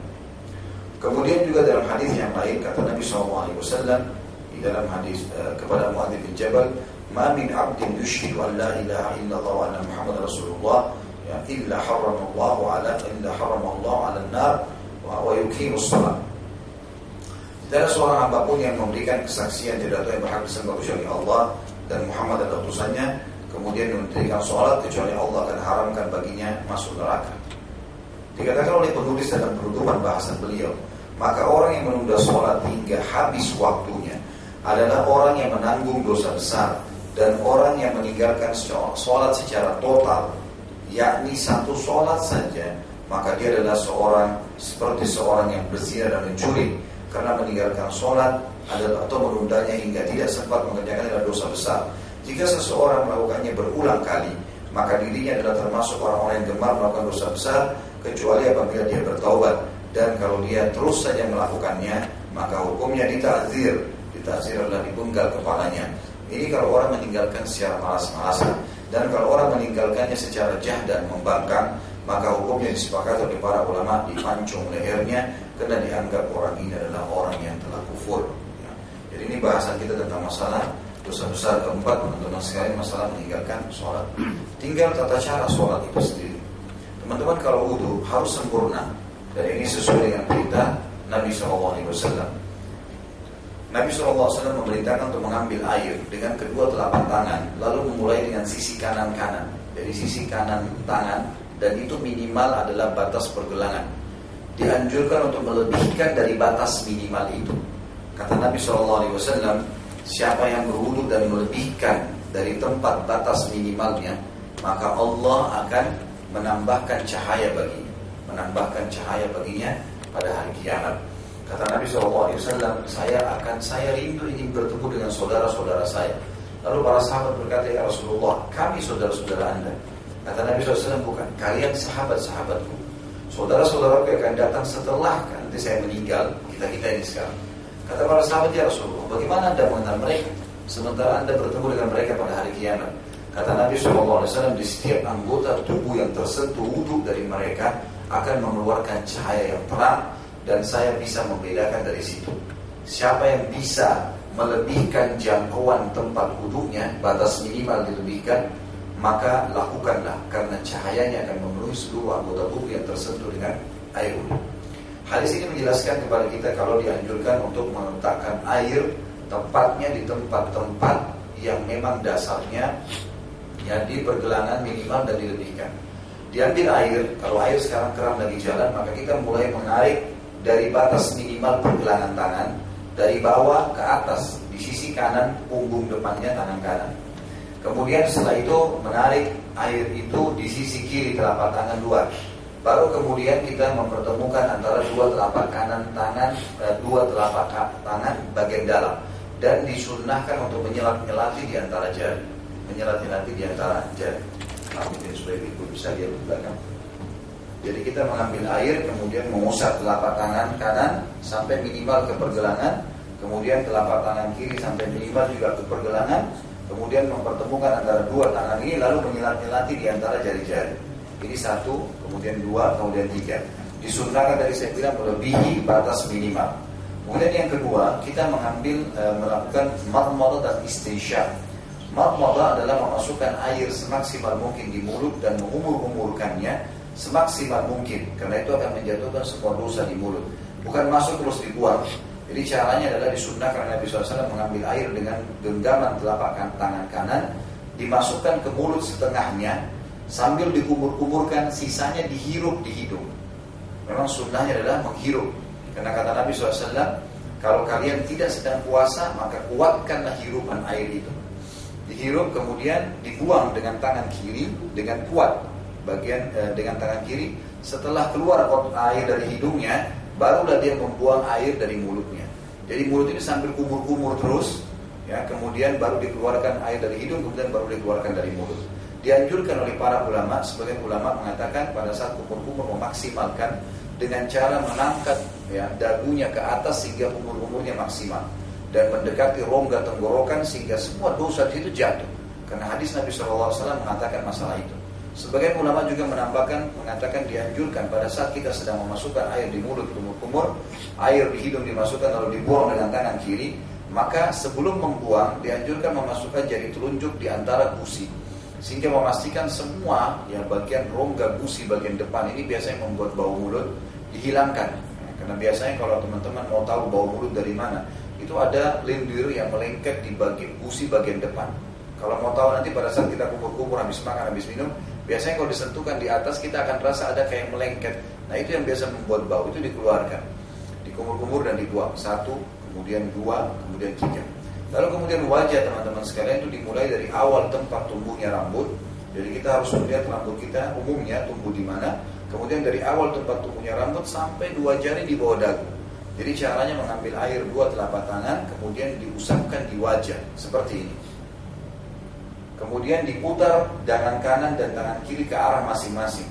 Kemudian juga dalam hadis yang lain kata Nabi SAW di dalam hadis kepada Muadz bin Jabal, "Ma min 'abdin yushhidu an la ilaha illallah wa anna Muhammadar Rasulullah illa harramallahu 'ala an-nar wa yuqimus shalah." Tidak ada seorang hamba pun yang memberikan kesaksian tidak ada yang berhak disembah kecuali Allah dan Muhammad adalah utusannya, kemudian mendirikan sholat kecuali Allah akan haramkan baginya masuk neraka. Dikatakan oleh penulis dalam penutupan bahasan beliau, maka orang yang menunda sholat hingga habis waktunya adalah orang yang menanggung dosa besar, dan orang yang meninggalkan sholat secara total, yakni satu sholat saja, maka dia adalah seperti seorang yang berzina dan mencuri, karena meninggalkan sholat adalah atau menundanya hingga tidak sempat mengerjakan adalah dosa besar. Jika seseorang melakukannya berulang kali, maka dirinya adalah termasuk orang-orang yang gemar melakukan dosa besar, kecuali apabila dia bertaubat. Dan kalau dia terus saja melakukannya, maka hukumnya ditazir. Ditazir adalah dipenggal kepalanya. Ini kalau orang meninggalkan secara malas-malasan. Dan kalau orang meninggalkannya secara jahat dan membangkang, maka hukumnya disepakati oleh para ulama dipancung lehernya, karena dianggap orang ini adalah orang yang telah kufur. Jadi ini bahasan kita tentang masalah dosa besar keempat, teman-teman sekalian, masalah meninggalkan sholat. Tinggal tata cara sholat itu sendiri. Teman-teman, kalau wudu harus sempurna, dan ini sesuai dengan perintah Nabi SAW. Nabi SAW memerintahkan untuk mengambil air dengan kedua telapak tangan, lalu memulai dengan sisi kanan-kanan, dari sisi kanan tangan, dan itu minimal adalah batas pergelangan. Dianjurkan untuk melebihkan dari batas minimal itu. Kata Nabi SAW, siapa yang berwudu dan melebihkan dari tempat batas minimalnya, maka Allah akan menambahkan cahaya baginya pada hari kiamat. Kata Nabi SAW, saya rindu ingin bertemu dengan saudara-saudara saya. Lalu para sahabat berkata, ya Rasulullah, kami saudara-saudara Anda. Kata Nabi SAW, bukan, kalian sahabat-sahabatku. Saudara-saudaraku akan datang setelah nanti saya meninggal, kita ini sekarang. Kata para sahabat, ya Rasulullah, bagaimana Anda mengenal mereka sementara Anda bertemu dengan mereka pada hari kiamat? Kata Nabi SAW, di setiap anggota tubuh yang tersentuh wudu dari mereka akan mengeluarkan cahaya yang terang, dan saya bisa membedakan dari situ. Siapa yang bisa melebihkan jangkauan tempat wudunya, batas minimal dilebihkan, maka lakukanlah, karena cahayanya akan memenuhi seluruh anggota tubuh yang tersentuh dengan air wudu. Hadis ini menjelaskan kepada kita kalau dianjurkan untuk meletakkan air tepatnya di tempat-tempat yang memang dasarnya ya di pergelangan minimal dan dilebihkan. Diambil air, kalau air sekarang keran lagi jalan, maka kita mulai menarik dari batas minimal pergelangan tangan, dari bawah ke atas, di sisi kanan punggung depannya tangan kanan. Kemudian setelah itu menarik air itu di sisi kiri telapak tangan luar. Baru kemudian kita mempertemukan antara dua telapak kanan tangan, dua telapak tangan bagian dalam. Dan disunnahkan untuk menyelat-nyelati di antara jari. Menyelat-nyelati di antara jari. Nah, mungkin supaya ibu bisa lihat di belakang. Jadi kita mengambil air, kemudian mengusap telapak tangan kanan sampai minimal ke pergelangan, kemudian telapak tangan kiri sampai minimal juga ke pergelangan, kemudian mempertemukan antara dua tangan ini, lalu menyelat-nyelati di antara jari-jari. Ini satu, kemudian dua, kemudian tiga. Disunnahkan dari saya bilang melebihi batas minimal. Kemudian yang kedua, kita melakukan madmadah dan istinsyaq. Madmadah adalah memasukkan air semaksimal mungkin di mulut dan mengumur-umurkannya semaksimal mungkin, karena itu akan menjatuhkan semua dosa di mulut. Bukan masuk terus dibuang. Jadi caranya adalah disunnahkan Nabi SAW mengambil air dengan genggaman telapak tangan kanan, dimasukkan ke mulut setengahnya, sambil dikumur-kumurkan, sisanya dihirup di hidung. Memang sunnahnya adalah menghirup, karena kata Nabi SAW, kalau kalian tidak sedang puasa, maka kuatkanlah hirupan air itu. Dihirup kemudian dibuang dengan tangan kiri dengan kuat dengan tangan kiri. Setelah keluar air dari hidungnya, barulah dia membuang air dari mulutnya. Jadi mulut ini sambil kumur-kumur terus, ya, kemudian baru dikeluarkan air dari hidung, kemudian baru dikeluarkan dari mulut. Dianjurkan oleh para ulama, sebagian ulama mengatakan pada saat kumur-kumur memaksimalkan dengan cara mengangkat ya, dagunya ke atas sehingga kumur-kumurnya maksimal. Dan mendekati rongga tenggorokan sehingga semua dosa di situ jatuh. Karena hadis Nabi SAW mengatakan masalah itu. Sebagian ulama juga mengatakan dianjurkan pada saat kita sedang memasukkan air di mulut kumur-kumur, air di hidung dimasukkan lalu dibuang dengan tangan kiri, maka sebelum membuang dianjurkan memasukkan jari telunjuk di antara gusi, sehingga memastikan semua ya bagian rongga gusi bagian depan ini biasanya membuat bau mulut dihilangkan. Karena biasanya kalau teman-teman mau tahu bau mulut dari mana, itu ada lendir yang melengket di bagian gusi bagian depan. Kalau mau tahu nanti pada saat kita kumur-kumur habis makan, habis minum, biasanya kalau disentuhkan di atas kita akan rasa ada kayak melengket. Nah itu yang biasa membuat bau, itu dikeluarkan, dikumur-kumur dan dibuang. Satu, kemudian dua, kemudian tiga. Lalu kemudian wajah teman-teman sekalian itu dimulai dari awal tempat tumbuhnya rambut. Jadi kita harus melihat rambut kita umumnya tumbuh di mana. Kemudian dari awal tempat tumbuhnya rambut sampai dua jari di bawah dagu. Jadi caranya mengambil air dua telapak tangan, kemudian diusapkan di wajah seperti ini. Kemudian diputar tangan kanan dan tangan kiri ke arah masing-masing.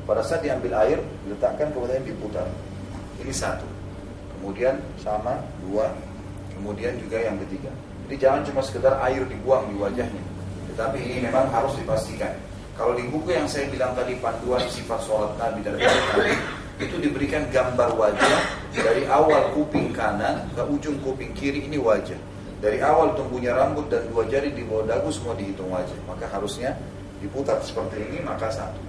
Pada saat diambil air, diletakkan kemudian diputar. Ini satu. Kemudian sama, dua. Kemudian juga yang ketiga. Jadi jangan cuma sekedar air dibuang di wajahnya. Tetapi ini memang harus dipastikan. Kalau di buku yang saya bilang tadi, panduan sifat sholat Nabi dan Nabi, itu diberikan gambar wajah dari awal kuping kanan ke ujung kuping kiri, ini wajah. Dari awal tumbuhnya rambut dan dua jari di bawah dagu semua dihitung wajah. Maka harusnya diputar seperti ini, maka satu.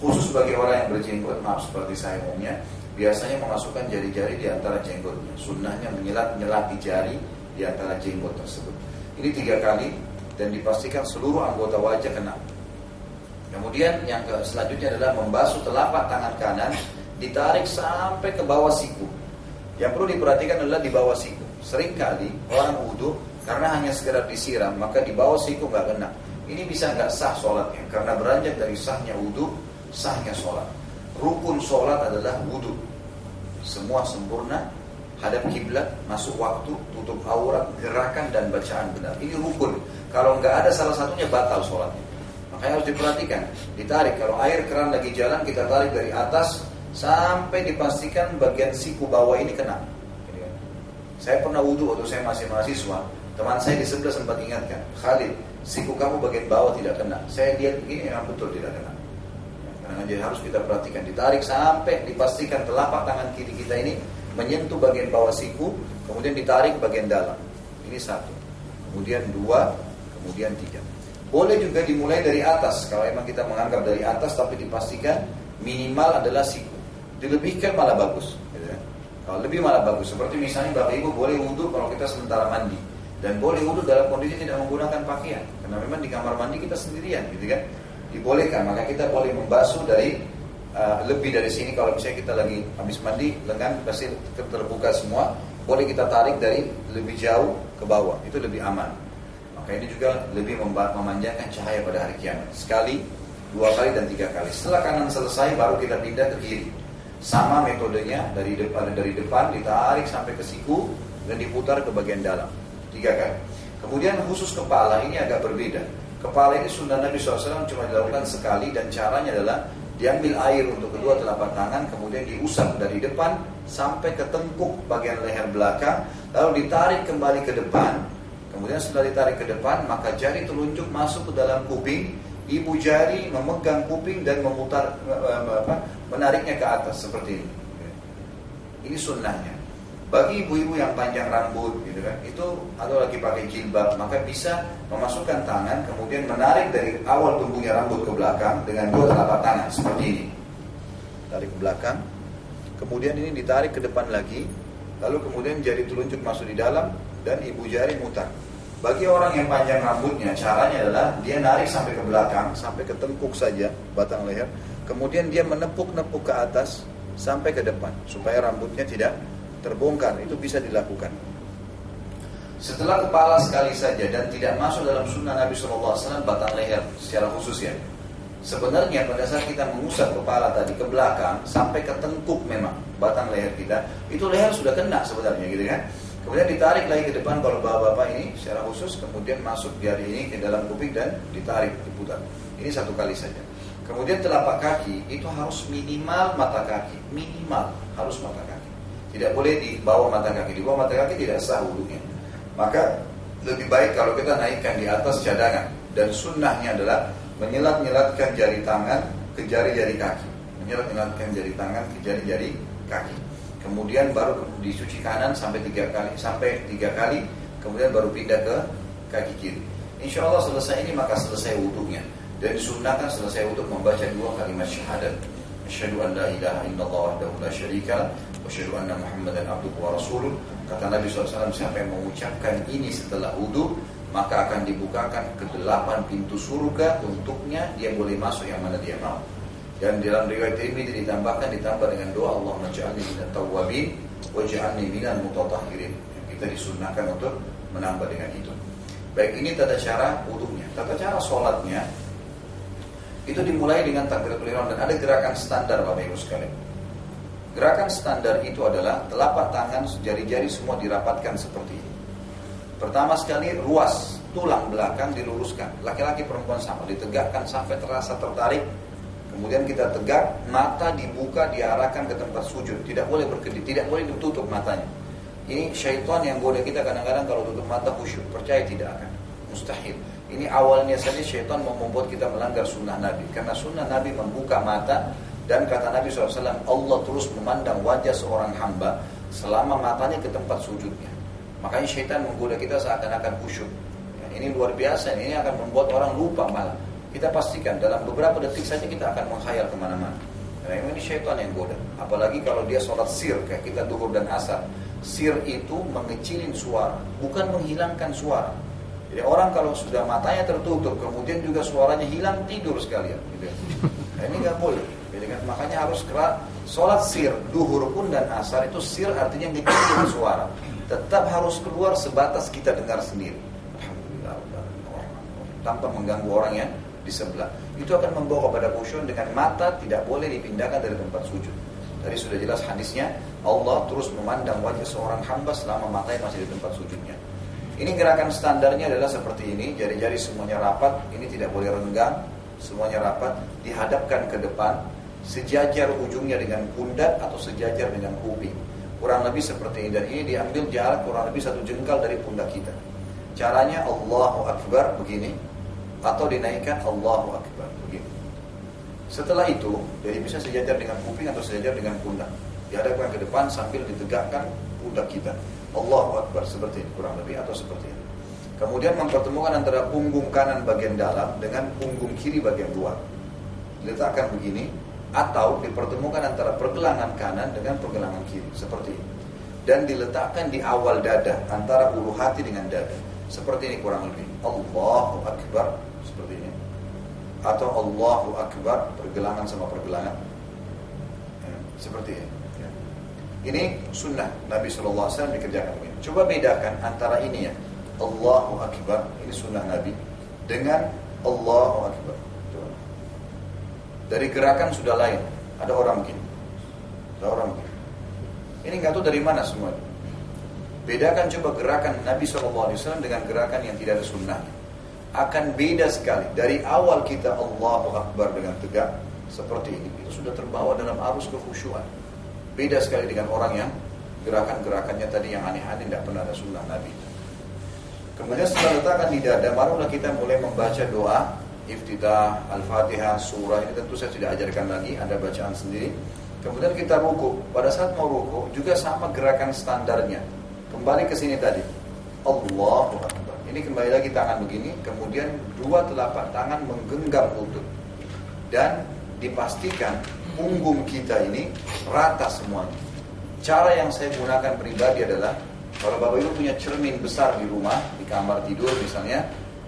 Khusus bagi orang yang berjenggot, maaf seperti saya umumnya, biasanya memasukkan jari-jari di antara jenggotnya. Sunnahnya menyelati jari di antara jenggot tersebut. Ini 3 kali dan dipastikan seluruh anggota wajah kena. Kemudian yang selanjutnya adalah membasuh telapak tangan kanan, ditarik sampai ke bawah siku. Yang perlu diperhatikan adalah di bawah siku. Seringkali orang wudu karena hanya sekedar disiram, maka di bawah siku nggak kena. Ini bisa nggak sah sholatnya, karena beranjak dari sahnya wudu, sahnya sholat. Rukun sholat adalah wudu. Semua sempurna, hadap kiblat, masuk waktu, tutup aurat, gerakan dan bacaan benar. Ini rukun. Kalau nggak ada salah satunya batal sholatnya. Makanya harus diperhatikan. Ditarik. Kalau air keran lagi jalan, kita tarik dari atas sampai dipastikan bagian siku bawah ini kena. Saya pernah wudu waktu saya masih mahasiswa. Teman saya di sebelah sempat ingatkan, Khalid, siku kamu bagian bawah tidak kena. Saya lihat begini, memang betul tidak kena. Karena jadi harus kita perhatikan. Ditarik sampai dipastikan telapak tangan kiri kita ini menyentuh bagian bawah siku, kemudian ditarik bagian dalam. Ini 1. Kemudian 2, kemudian 3. Boleh juga dimulai dari atas. Kalau memang kita menganggap dari atas, tapi dipastikan minimal adalah siku. dilebihkan malah bagus. Gitu kan? Kalau lebih malah bagus. Seperti misalnya Bapak Ibu boleh wudhu kalau kita sementara mandi. Dan boleh wudhu dalam kondisi tidak menggunakan pakaian. Karena memang di kamar mandi kita sendirian, gitu kan. Dibolehkan, maka kita boleh membasuh dari lebih dari sini. Kalau misalnya kita lagi habis mandi, lengan pasti terbuka semua. Boleh kita tarik dari lebih jauh ke bawah, itu lebih aman. Maka ini juga lebih memanjangkan cahaya pada hari kiamat. Sekali, 2 kali, dan 3 kali. Setelah kanan selesai, baru kita pindah ke kiri. Sama metodenya, dari depan ditarik sampai ke siku dan diputar ke bagian dalam 3 kali. Kemudian khusus kepala ini agak berbeda. Kepala ini sunnah Nabi SAW cuma dilakukan sekali, dan caranya adalah diambil air untuk kedua telapak tangan, kemudian diusap dari depan sampai ke tengkuk bagian leher belakang, lalu ditarik kembali ke depan. Kemudian setelah ditarik ke depan, maka jari telunjuk masuk ke dalam kuping, ibu jari memegang kuping dan memutar, menariknya ke atas seperti ini. Ini sunnahnya. Bagi ibu-ibu yang panjang rambut, gitu kan, itu atau lagi pakai jilbab, maka bisa memasukkan tangan, kemudian menarik dari awal tumbuhnya rambut ke belakang dengan 2 telapak tangan seperti ini. Tarik ke belakang, kemudian ini ditarik ke depan lagi, lalu kemudian jari telunjuk masuk di dalam dan ibu jari mutar. Bagi orang yang panjang rambutnya, caranya adalah dia narik sampai ke belakang, sampai ke tengkuk saja, batang leher, kemudian dia menepuk-nepuk ke atas sampai ke depan supaya rambutnya tidak terbongkar. Itu bisa dilakukan. Setelah kepala sekali saja dan tidak masuk dalam sunnah Nabi SAW batang leher secara khusus ya. Sebenarnya pada saat kita mengusap kepala tadi ke belakang sampai ke tengkuk memang batang leher kita, itu leher sudah kena sebenarnya, gitu kan. Kemudian ditarik lagi ke depan kalau bapak-bapak ini secara khusus, kemudian masuk jari ini ke dalam kuping dan ditarik, diputar. Ini 1 kali saja. Kemudian telapak kaki itu harus minimal mata kaki, minimal harus mata kaki. Tidak boleh di bawah mata kaki. Di bawah mata kaki tidak sah wudunya. Maka lebih baik kalau kita naikkan di atas cadangan. Dan sunnahnya adalah menyelat-nyelatkan jari tangan ke jari-jari kaki. Menyelat-nyelatkan jari tangan ke jari-jari kaki. Kemudian baru dicuci kanan sampai 3 kali. Kemudian baru pindah ke kaki kiri. Insya Allah selesai ini maka selesai wudunya. Dan disunnahkan selesai wudhu membaca 2 kalimat syahadat. Asyhadu an la ilaha illallah wahdahu la syarika lah, wa asyhadu anna Muhammadan abduhu wa rasuluh. Kata Nabi SAW, siapa yang mengucapkan ini setelah wudhu, maka akan dibukakan ke-8 pintu surga untuknya, dia boleh masuk yang mana dia mau. Dan dalam riwayat Tirmidzi ditambah dengan doa, Allahumma ja'alni minat tawwabin wa ja'alni minal mutatahhirin. Kita disunnahkan untuk menambah dengan itu. Baik, ini tata cara wudhunya. Tata cara sholatnya itu dimulai dengan takbiratul ihram, dan ada gerakan standar Bapak Ibu sekalian. Gerakan standar itu adalah telapak tangan, jari-jari semua dirapatkan seperti ini. Pertama sekali, ruas tulang belakang diluruskan. Laki-laki perempuan sama, ditegakkan sampai terasa tertarik. Kemudian kita tegak, mata dibuka, diarahkan ke tempat sujud. Tidak boleh berkedip, tidak boleh ditutup matanya. Ini syaitan yang goda kita kadang-kadang kalau tutup mata khusyuk. Percaya tidak akan, mustahil. Ini awalnya saja syaitan mau membuat kita melanggar sunnah Nabi. Karena sunnah Nabi membuka mata. Dan kata Nabi SAW, Allah terus memandang wajah seorang hamba selama matanya ke tempat sujudnya. Makanya syaitan menggoda kita seakan-akan khusyuk. Ya, ini luar biasa. Ini akan membuat orang lupa malah. Kita pastikan dalam beberapa detik saja kita akan menghayal kemana-mana. Karena ini syaitan yang goda. Apalagi kalau dia sholat sir, kayak kita duhur dan asar. Sir itu mengecilin suara, bukan menghilangkan suara. Jadi orang kalau sudah matanya tertutup, kemudian juga suaranya hilang, tidur sekalian. Gitu. Nah, ini nggak boleh. Jadi kan, makanya harus keras. Sholat sir, duhur pun dan asar itu sir artinya ngecilin suara. Tetap harus keluar sebatas kita dengar sendiri. Alhamdulillah, tanpa mengganggu orang yang di sebelah. Itu akan membawa kepada khusyuk. Dengan mata tidak boleh dipindahkan dari tempat sujud. Tadi sudah jelas hadisnya, Allah terus memandang wajah seorang hamba selama matanya masih di tempat sujudnya. Ini gerakan standarnya adalah seperti ini, jari-jari semuanya rapat, ini tidak boleh renggang, semuanya rapat, dihadapkan ke depan, sejajar ujungnya dengan pundak atau sejajar dengan kuping. Kurang lebih seperti ini, dan ini diambil jarak kurang lebih 1 jengkal dari pundak kita. Caranya Allahu Akbar begini, atau dinaikkan Allahu Akbar begini. Setelah itu, jadi bisa sejajar dengan kuping atau sejajar dengan pundak. Dihadapkan ke depan sambil ditegakkan pundak kita. Allahu Akbar seperti ini kurang lebih atau seperti ini. Kemudian mempertemukan antara punggung kanan bagian dalam dengan punggung kiri bagian luar. Diletakkan begini, atau dipertemukan antara pergelangan kanan dengan pergelangan kiri seperti ini, dan diletakkan di awal dada antara ulu hati dengan dada seperti ini kurang lebih. Allahu Akbar seperti ini, atau Allahu Akbar pergelangan sama pergelangan ya, seperti ini ya. Ini sunnah Nabi SAW dikerjakan begini. Coba bedakan antara ini ya, Allahu Akbar, ini sunnah Nabi, dengan Allahu Akbar. Dari gerakan sudah lain. Ada orang begini, ada orang begini. Ini nggak tahu dari mana semua. Bedakan coba gerakan Nabi SAW dengan gerakan yang tidak ada sunnahnya. Akan beda sekali. Dari awal kita Allahu Akbar dengan tegak seperti ini, itu sudah terbawa dalam arus kekhusyuan. Beda sekali dengan orang yang gerakan-gerakannya tadi yang aneh-aneh, tidak pernah ada sunnah Nabi. Kemudian setelah letakkan di dada, barulah kita mulai membaca doa Iftitah, Al-Fatihah, surah. Ini tentu saya tidak ajarkan lagi, Anda bacaan sendiri. Kemudian kita ruku. Pada saat mau ruku juga sama gerakan standarnya. Kembali ke sini tadi, Allahu Akbar. Ini kembali lagi tangan begini, kemudian dua telapak tangan menggenggam lutut. Dan dipastikan punggung kita ini rata semuanya. Cara yang saya gunakan pribadi adalah, kalau Bapak Ibu punya cermin besar di rumah, di kamar tidur misalnya,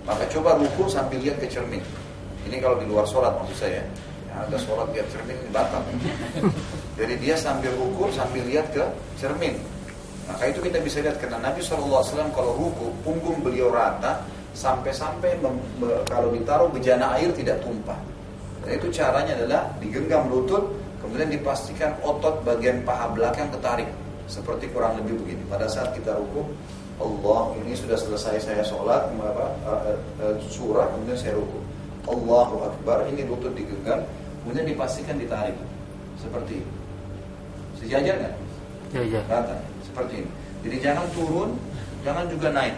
maka coba ruku sambil lihat ke cermin. Ini kalau di luar sholat maksud saya. Ada sholat lihat cermin ini batal. Jadi dia sambil ruku sambil lihat ke cermin. Maka itu kita bisa lihat, karena Nabi SAW kalau ruku, punggung beliau rata, sampai-sampai kalau ditaruh bejana air tidak tumpah. Dan itu caranya adalah digenggam lutut, kemudian dipastikan otot bagian paha belakang ketarik. Seperti kurang lebih begini. Pada saat kita ruku, Allah, ini sudah selesai saya sholat, surah, kemudian saya ruku. Allahu Akbar, ini lutut digenggam, kemudian dipastikan ditarik. Seperti ini. Sejajar nggak? Sejajar. Rata, seperti ini. Jadi jangan turun, jangan juga naik.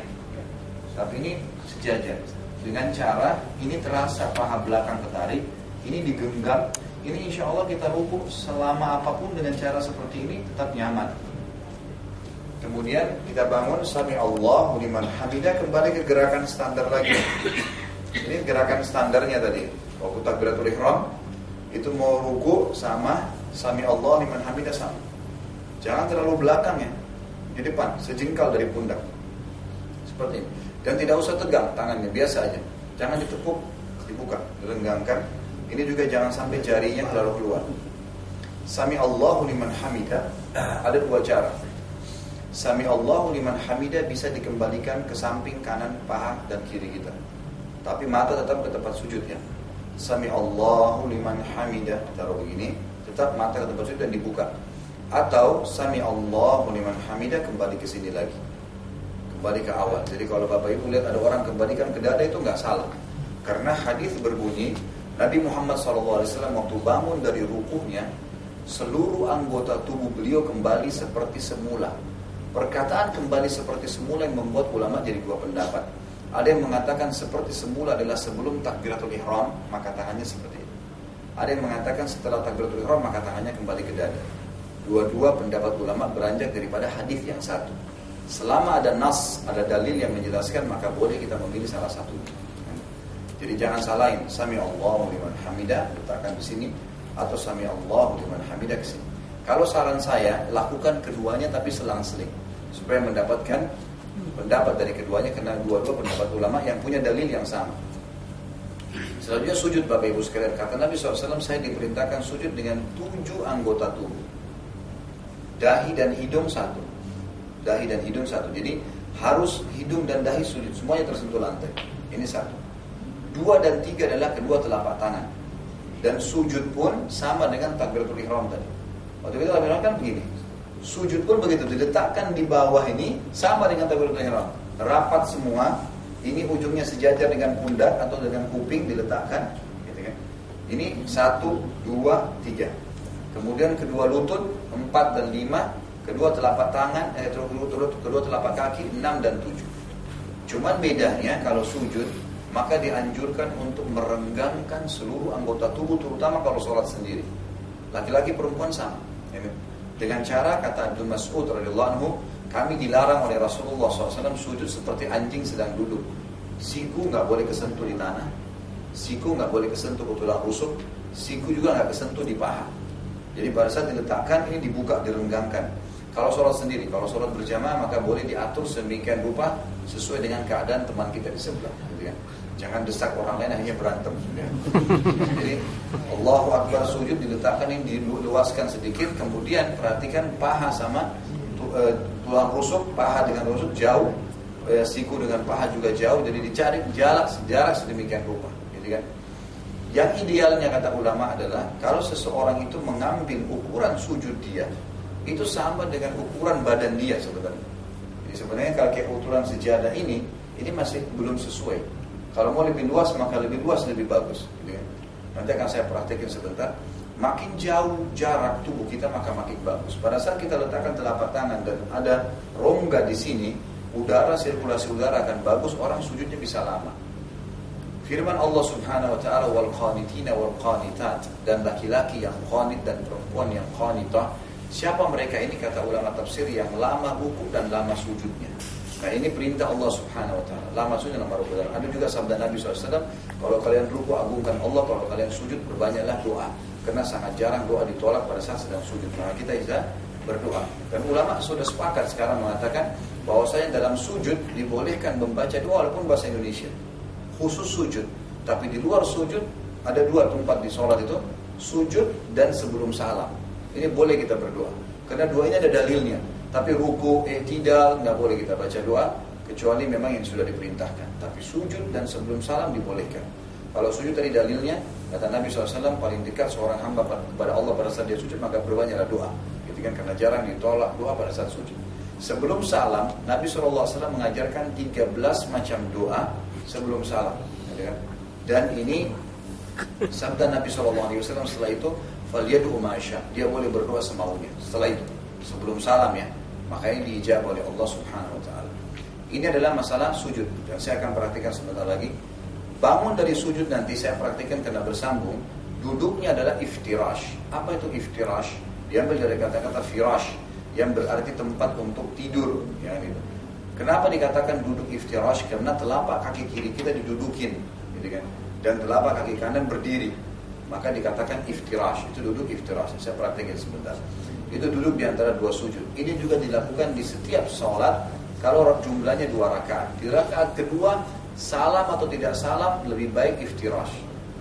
Tapi ini sejajar. Dengan cara, ini terasa paha belakang ketarik, ini digenggam, ini insya Allah kita ruku selama apapun dengan cara seperti ini tetap nyaman. Kemudian kita bangun, Sami Allahu liman hamidah, kembali ke gerakan standar lagi. Ini gerakan standarnya tadi. Waktu takbiratul ihram itu mau ruku sama Sami Allah liman hamidah sama. Jangan terlalu belakang ya, di depan, sejengkal dari pundak. Seperti ini. Dan tidak usah tegang tangannya, biasa aja. Jangan ditepuk, dibuka, dilenggangkan. Ini juga jangan sampai jarinya terlalu keluar. Sami Allahu liman hamidah, ada dua cara. Sami Allahu liman hamidah bisa dikembalikan ke samping kanan paha dan kiri kita. Tapi mata tetap ke tempat sujud ya. Sami Allahu liman hamidah, taruh begini, tetap mata ke tempat sujud dan dibuka. Atau Sami Allahu liman hamidah, kembali ke sini lagi. Kembali ke awal. Jadi kalau Bapak Ibu lihat ada orang kembalikan ke dada, itu nggak salah. Karena hadis berbunyi, Nabi Muhammad SAW waktu bangun dari rukuhnya, seluruh anggota tubuh beliau kembali seperti semula. Perkataan kembali seperti semula yang membuat ulama jadi dua pendapat. Ada yang mengatakan seperti semula adalah sebelum takbiratul ihram, maka tangannya seperti itu. Ada yang mengatakan setelah takbiratul ihram, maka tangannya kembali ke dada. Dua-dua pendapat ulama beranjak daripada hadis yang satu. Selama ada nas, ada dalil yang menjelaskan, maka boleh kita memilih salah satu. Jadi jangan salahin Sami Allahu liman hamidah, letakkan di sini, atau Sami Allahu liman hamidah ke sini. Kalau saran saya, lakukan keduanya tapi selang-seling supaya mendapatkan pendapat dari keduanya, karena dua-dua pendapat ulama yang punya dalil yang sama. Selanjutnya sujud Bapak Ibu sekalian. Kata Nabi SAW, saya diperintahkan sujud dengan 7 anggota tubuh. Dahi dan hidung satu. Dahi dan hidung satu. Jadi harus hidung dan dahi sujud, semuanya tersentuh lantai. Ini satu. 2 dan 3 adalah kedua telapak tangan. Dan sujud pun sama dengan takbiratul ihram tadi. Waktu itu takbiratul ihram kan begini. Sujud pun begitu, diletakkan di bawah ini sama dengan takbiratul ihram. Rapat semua, ini ujungnya sejajar dengan pundak atau dengan kuping diletakkan, gitu kan. Ini 1, 2, 3. Kemudian kedua lutut 4 dan 5, kedua telapak tangan, kedua telapak kaki 6 dan 7. Cuman bedanya kalau sujud maka dianjurkan untuk merenggangkan seluruh anggota tubuh, terutama kalau sholat sendiri. Laki-laki perempuan sama. Dengan cara, kata Abdul Mas'ud radhiyallahu anhu, kami dilarang oleh Rasulullah SAW sujud seperti anjing sedang duduk. Siku nggak boleh kesentuh di tanah, siku nggak boleh kesentuh ke tulang rusuk, siku juga nggak kesentuh di paha. Jadi pada saat diletakkan ini dibuka, direnggangkan. Kalau sholat sendiri, kalau sholat berjamaah maka boleh diatur sedemikian rupa sesuai dengan keadaan teman kita di sebelah. Gitu ya. Jangan desak orang lain akhirnya berantem. Gitu ya. Jadi Allahu Akbar sujud diletakkan ini diluaskan sedikit, kemudian perhatikan paha sama tulang rusuk, paha dengan rusuk jauh, siku dengan paha juga jauh, jadi dicari jarak sedemikian rupa, gitu kan? Yang idealnya kata ulama adalah kalau seseorang itu mengambil ukuran sujud dia itu sama dengan ukuran badan dia sebenarnya. Jadi sebenarnya kalau kayak ukuran sejadah ini masih belum sesuai. Kalau mau lebih luas maka lebih luas lebih bagus, gitu kan? Nanti akan saya praktekin sebentar. Makin jauh jarak tubuh kita maka makin bagus. Pada saat kita letakkan telapak tangan dan ada rongga di sini, sirkulasi udara akan bagus, orang sujudnya bisa lama. Firman Allah Subhanahu wa taala wal qanitina wal qanitat, dan laki-laki yang qanit dan perempuan yang qanitah. Siapa mereka ini? Kata ulama tafsir, yang lama ruku dan lama sujudnya. Nah ini perintah Allah Subhanahu wa taala, lama sujud lama ruku. Ada juga sabda Nabi SAW, kalau kalian ruku agungkan Allah, kalau kalian sujud berbanyaklah doa. Karena sangat jarang doa ditolak pada saat sedang sujud. Maka kita bisa berdoa. Dan ulama sudah sepakat sekarang mengatakan bahwasanya dalam sujud dibolehkan membaca doa walaupun bahasa Indonesia. Khusus sujud. Tapi di luar sujud ada dua tempat di sholat itu, sujud dan sebelum salam. Ini boleh kita berdoa. Karena doa ini ada dalilnya. Tapi ruku, i'tidal nggak boleh kita baca doa kecuali memang yang sudah diperintahkan. Tapi sujud dan sebelum salam dibolehkan. Kalau sujud tadi dalilnya, kata Nabi SAW, paling dekat seorang hamba kepada Allah pada saat dia sujud, maka berbanyaklah doa. Gitu kan, karena jarang ditolak doa pada saat sujud. Sebelum salam, Nabi SAW mengajarkan 13 macam doa sebelum salam. Gitu kan? Dan ini sabda Nabi SAW setelah itu, فَلْيَدُعُ مَا يَشَاءُ, dia boleh berdoa semaunya. Setelah itu, sebelum salam ya, makanya diijabah oleh Allah Subhanahu Wa Taala. Ini adalah masalah sujud, dan saya akan perhatikan sebentar lagi. Bangun dari sujud nanti saya praktikkan karena bersambung. Duduknya adalah iftirash. Apa itu iftirash? Diambil dari kata-kata firash, yang berarti tempat untuk tidur. Ya, gitu. Kenapa dikatakan duduk iftirash? Karena telapak kaki kiri kita didudukin, gitu kan? Dan telapak kaki kanan berdiri. Maka dikatakan iftirash. Itu duduk iftirash. Saya praktikkan sebentar. Itu duduk di antara dua sujud. Ini juga dilakukan di setiap sholat. Kalau jumlahnya 2 rakaat. Di rakaat kedua, salam atau tidak salam lebih baik iftirash.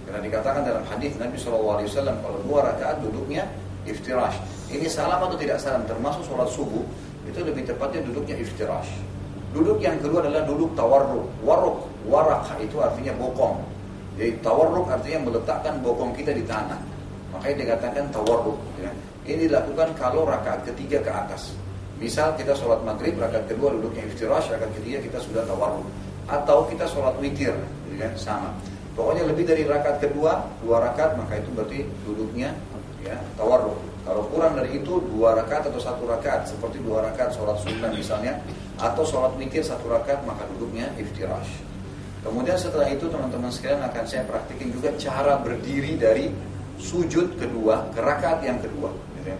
Karena dikatakan dalam hadis Nabi SAW, kalau 2 rakaat duduknya iftirash. Ini salam atau tidak salam, termasuk sholat subuh, itu lebih tepatnya duduknya iftirash. Duduk yang kedua adalah duduk tawarruk. Warak itu artinya bokong. Jadi tawarruk artinya meletakkan bokong kita di tanah. Makanya dikatakan tawarruk. Ya. Ini dilakukan kalau rakaat ketiga ke atas. Misal kita sholat maghrib, rakaat kedua duduknya iftirash, rakaat ketiga kita sudah tawarruk. Atau kita sholat witir, ya, sama. Pokoknya lebih dari rakaat kedua, 2 rakaat, maka itu berarti duduknya ya tawarruk. Kalau kurang dari itu 2 rakaat atau 1 rakaat, seperti 2 rakaat sholat sunnah misalnya, atau sholat witir 1 rakaat, maka duduknya iftirash. Kemudian setelah itu teman-teman sekalian akan saya praktikin juga cara berdiri dari sujud kedua ke rakaat yang kedua. Gitu ya.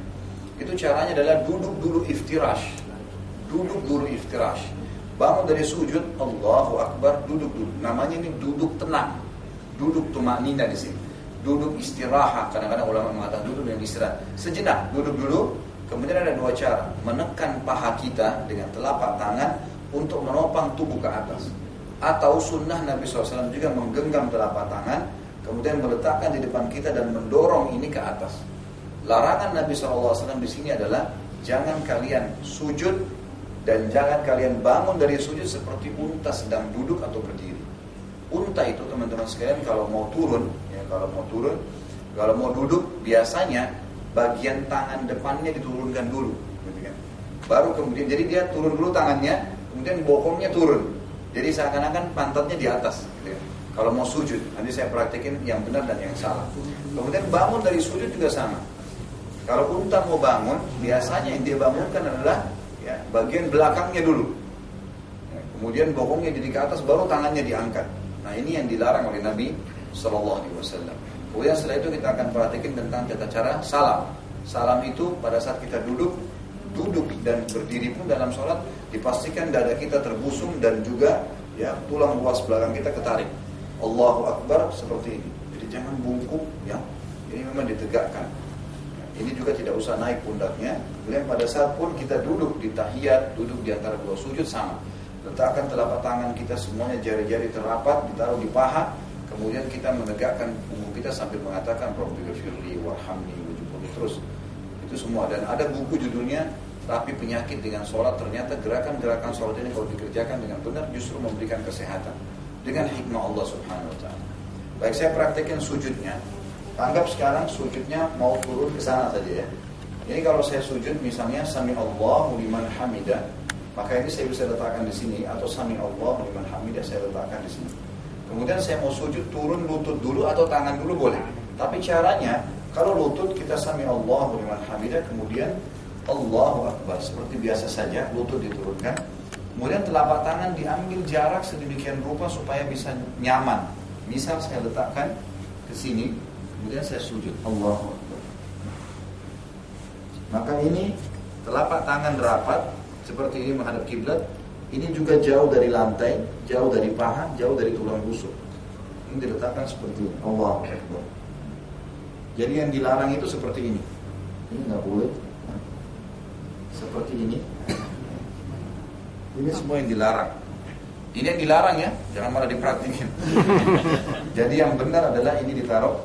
Itu caranya adalah duduk dulu iftirash. Duduk dulu iftirash. Bangun dari sujud, Allahu Akbar, duduk dulu. Namanya ini duduk tenang, duduk tumanina di sini, duduk istirahat. Kadang-kadang ulama mengatakan duduk dan istirahat. Sejenak, duduk dulu. Kemudian ada 2 cara, menekan paha kita dengan telapak tangan untuk menopang tubuh ke atas. Atau sunnah Nabi SAW juga menggenggam telapak tangan, kemudian meletakkan di depan kita dan mendorong ini ke atas. Larangan Nabi SAW di sini adalah jangan kalian sujud dan jangan kalian bangun dari sujud seperti unta sedang duduk atau berdiri. Unta itu teman-teman sekalian kalau mau turun, kalau mau duduk biasanya bagian tangan depannya diturunkan dulu, gitu kan? Baru kemudian, jadi dia turun dulu tangannya, kemudian bokongnya turun. Jadi seakan-akan pantatnya di atas, gitu kan? Kalau mau sujud, nanti saya praktikin yang benar dan yang salah. Kemudian bangun dari sujud juga sama. Kalau unta mau bangun, biasanya yang dia bangunkan adalah ya, bagian belakangnya dulu. Ya, kemudian bokongnya jadi ke atas, baru tangannya diangkat. Nah ini yang dilarang oleh Nabi SAW. Kemudian setelah itu kita akan perhatikan tentang tata cara salam. Salam itu pada saat kita duduk dan berdiri pun dalam sholat dipastikan dada kita terbusung dan juga ya tulang ruas belakang kita ketarik. Allahu Akbar seperti ini. Jadi jangan bungkuk ya. Ini memang ditegakkan. Ini juga tidak usah naik pundaknya. Kemudian pada saat pun kita duduk di tahiyat, duduk di antara dua sujud sama. Letakkan telapak tangan kita semuanya jari-jari terapat, ditaruh di paha. Kemudian kita menegakkan punggung kita sambil mengatakan Rabbighfirli warhamni wajibuli terus. Itu semua. Dan ada buku judulnya Rapi Penyakit dengan Sholat. Ternyata gerakan-gerakan sholat ini kalau dikerjakan dengan benar justru memberikan kesehatan dengan hikmah Allah Subhanahu Wa Taala. Baik, saya praktekkan sujudnya. Anggap sekarang sujudnya mau turun ke sana saja ya. Ini kalau saya sujud misalnya Sami Allahu liman hamidah, maka ini saya bisa letakkan di sini, atau Sami Allahu liman hamidah saya letakkan di sini. Kemudian saya mau sujud turun lutut dulu atau tangan dulu boleh. Tapi caranya kalau lutut kita Sami Allahu liman hamidah, kemudian Allahu Akbar seperti biasa saja, lutut diturunkan. Kemudian telapak tangan diambil jarak sedemikian rupa supaya bisa nyaman. Misal saya letakkan ke sini, kemudian saya sujud Allahu Akbar. Maka ini telapak tangan rapat seperti ini menghadap kiblat. Ini juga jauh dari lantai, jauh dari paha, jauh dari tulang rusuk. Ini diletakkan seperti ini Allahu Akbar. Jadi yang dilarang itu seperti ini. Ini nggak boleh. Seperti ini. Ini semua yang dilarang. Ini yang dilarang ya, jangan malah dipraktikin. Jadi yang benar adalah ini ditaruh.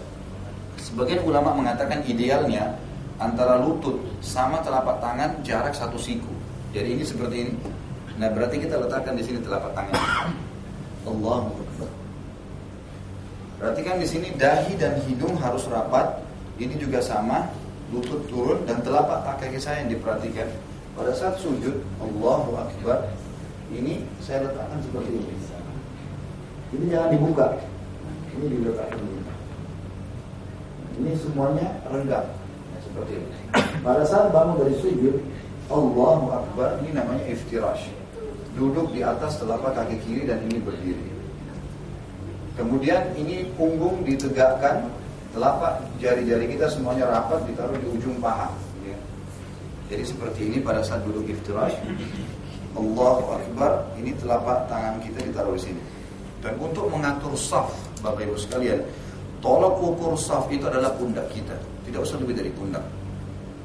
Sebagian ulama mengatakan idealnya antara lutut sama telapak tangan jarak 1 siku. Jadi ini seperti ini. Nah berarti kita letakkan di sini telapak tangan. Allahu Akbar. Berarti kan di sini dahi dan hidung harus rapat. Ini juga sama, lutut turun dan telapak kaki saya yang diperhatikan. Pada saat sujud Allahu Akbar, ini saya letakkan seperti ini. Ini jangan dibuka. Ini diletakkan begini. Ini semuanya renggang. Seperti ini. Pada saat bangun dari sujud Allahu Akbar, ini namanya iftirash. Duduk di atas telapak kaki kiri dan ini berdiri. Kemudian ini punggung ditegakkan, telapak jari-jari kita semuanya rapat ditaruh di ujung paha. Jadi seperti ini pada saat duduk iftirash. Allahu Akbar, ini telapak tangan kita ditaruh di sini. Dan untuk mengatur saf, Bapak Ibu sekalian, tolak ukur saf itu adalah pundak kita. Tidak usah lebih dari pundak.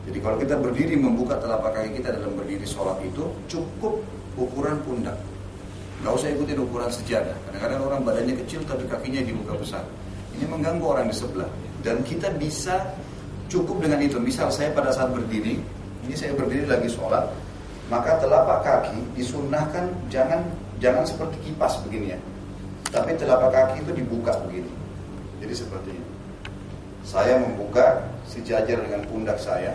Jadi kalau kita berdiri membuka telapak kaki kita dalam berdiri sholat itu cukup ukuran pundak. Nggak usah ikutin ukuran sejadah. Kadang-kadang orang badannya kecil tapi kakinya dibuka besar. Ini mengganggu orang di sebelah. Dan kita bisa cukup dengan itu. Misal saya pada saat berdiri, ini saya berdiri lagi sholat, maka telapak kaki disunnahkan jangan seperti kipas begini ya. Tapi telapak kaki itu dibuka begini. Jadi seperti ini. Saya membuka sejajar dengan pundak saya,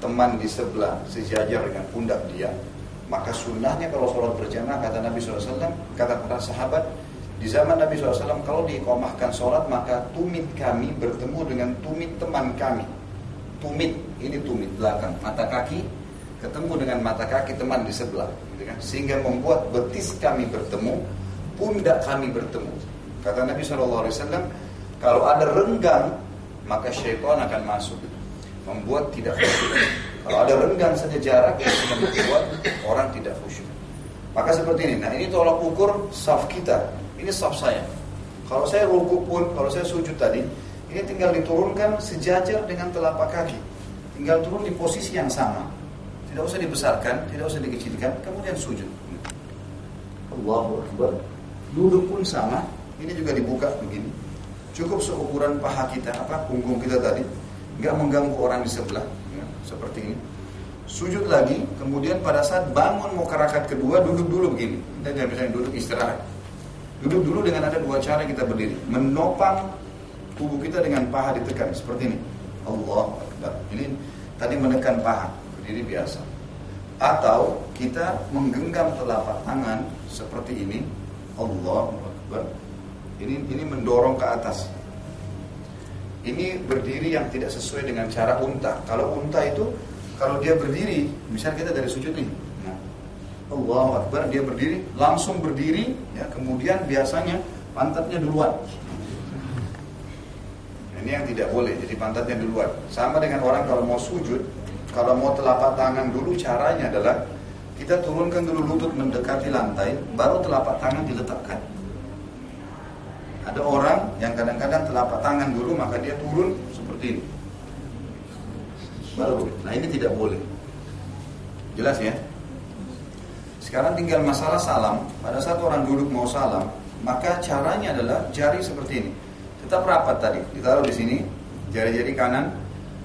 teman di sebelah sejajar dengan pundak dia. Maka sunnahnya kalau sholat berjamaah, kata Nabi SAW, kata para sahabat, di zaman Nabi SAW kalau diiqamahkan sholat, maka tumit kami bertemu dengan tumit teman kami. Tumit, ini tumit belakang, mata kaki ketemu dengan mata kaki teman di sebelah, gitu kan? Sehingga membuat betis kami bertemu, pundak kami bertemu. Kata Nabi SAW, kalau ada renggang, maka syaitan akan masuk, membuat tidak khusyuk. Kalau ada renggang saja jarak, itu akan membuat orang tidak khusyuk. Maka seperti ini. Nah ini tolak ukur saf kita. Ini saf saya. Kalau saya rukuk pun, kalau saya sujud tadi, ini tinggal diturunkan sejajar dengan telapak kaki. Tinggal turun di posisi yang sama. Tidak usah dibesarkan, tidak usah dikecilkan, kemudian sujud. Allahu Akbar. Duduk pun sama. Ini juga dibuka begini. Cukup seukuran paha kita, punggung kita tadi, nggak mengganggu orang di sebelah, ya, seperti ini. Sujud lagi, kemudian pada saat bangun mau ke rakaat kedua, duduk dulu begini. Kita jangan misalnya duduk istirahat. Duduk dulu dengan ada 2 cara kita berdiri. Menopang tubuh kita dengan paha ditekan, seperti ini. Allahu Akbar. Ini tadi menekan paha, berdiri biasa. Atau kita menggenggam telapak tangan seperti ini. Allahu Akbar. Ini mendorong ke atas. Ini berdiri yang tidak sesuai dengan cara unta. Kalau unta itu, kalau dia berdiri, misalnya kita dari sujud nih, nah, Allahu Akbar, dia berdiri, langsung berdiri, ya, kemudian biasanya pantatnya duluan. Ini yang tidak boleh, jadi pantatnya duluan. Sama dengan orang kalau mau sujud, kalau mau telapak tangan dulu, caranya adalah kita turunkan dulu lutut mendekati lantai, baru telapak tangan diletakkan. Ada orang yang kadang-kadang telapak tangan dulu, maka dia turun seperti ini. Baru. Nah ini tidak boleh. Jelas ya? Sekarang tinggal masalah salam. Pada saat orang duduk mau salam, maka caranya adalah jari seperti ini. Tetap rapat tadi, ditaruh di sini, jari-jari kanan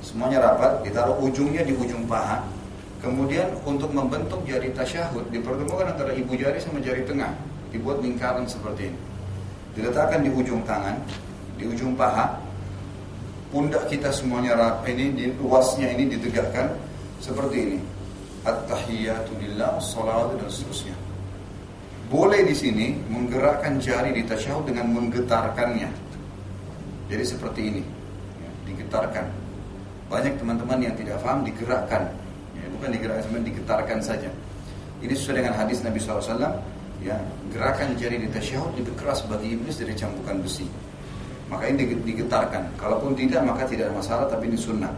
semuanya rapat, ditaruh ujungnya di ujung paha. Kemudian untuk membentuk jari tasyahud dipertemukan antara ibu jari sama jari tengah, dibuat lingkaran seperti ini. Diletakkan di ujung tangan, di ujung paha. Pundak kita semuanya rapat ini, di luasnya ini ditegakkan seperti ini. At-tahiyyatu lillah, salawat dan seterusnya. Boleh di sini menggerakkan jari di tasyahud dengan menggetarkannya. Jadi seperti ini, ya, digetarkan. Banyak teman-teman yang tidak paham digerakkan, ya, bukan digerakkan, sebenarnya digetarkan saja. Ini sesuai dengan hadis Nabi SAW. Ya, gerakan jari di tasyahud lebih keras bagi iblis dari cambukan besi. Maka ini digetarkan. Kalaupun tidak, maka tidak ada masalah, tapi ini sunnah.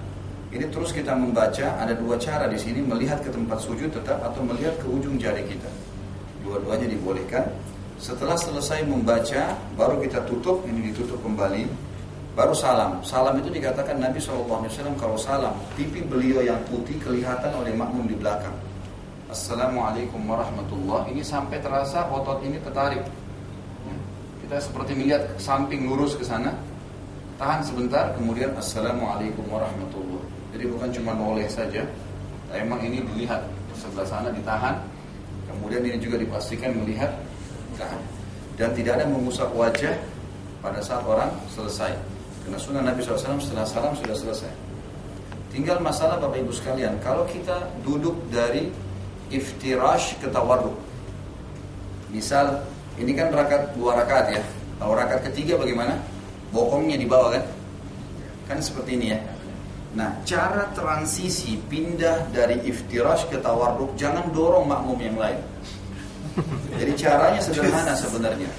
Ini terus kita membaca, ada dua cara di sini, melihat ke tempat sujud tetap atau melihat ke ujung jari kita. Dua-duanya dibolehkan. Setelah selesai membaca, baru kita tutup, ini ditutup kembali, baru salam. Salam itu dikatakan Nabi SAW kalau salam, pipi beliau yang putih kelihatan oleh makmum di belakang. Assalamualaikum warahmatullahi. Ini sampai terasa otot ini tertarik. Kita seperti melihat samping lurus ke sana. Tahan sebentar, kemudian Assalamualaikum warahmatullahi. Jadi bukan cuma noleh saja, memang ini dilihat sebelah sana, ditahan. Kemudian ini juga dipastikan melihat tahan. Dan tidak ada mengusap wajah pada saat orang selesai. Karena sunnah Nabi SAW setelah salam sudah selesai. Tinggal masalah Bapak Ibu sekalian, kalau kita duduk dari iftirash ke tawarruk. Misal, ini kan dua rakaat ya. Kalau rakaat ketiga bagaimana? Bokongnya di bawah kan? Kan seperti ini ya. Nah, cara transisi pindah dari iftirash ke tawarruk, jangan dorong makmum yang lain. Jadi caranya sederhana sebenarnya.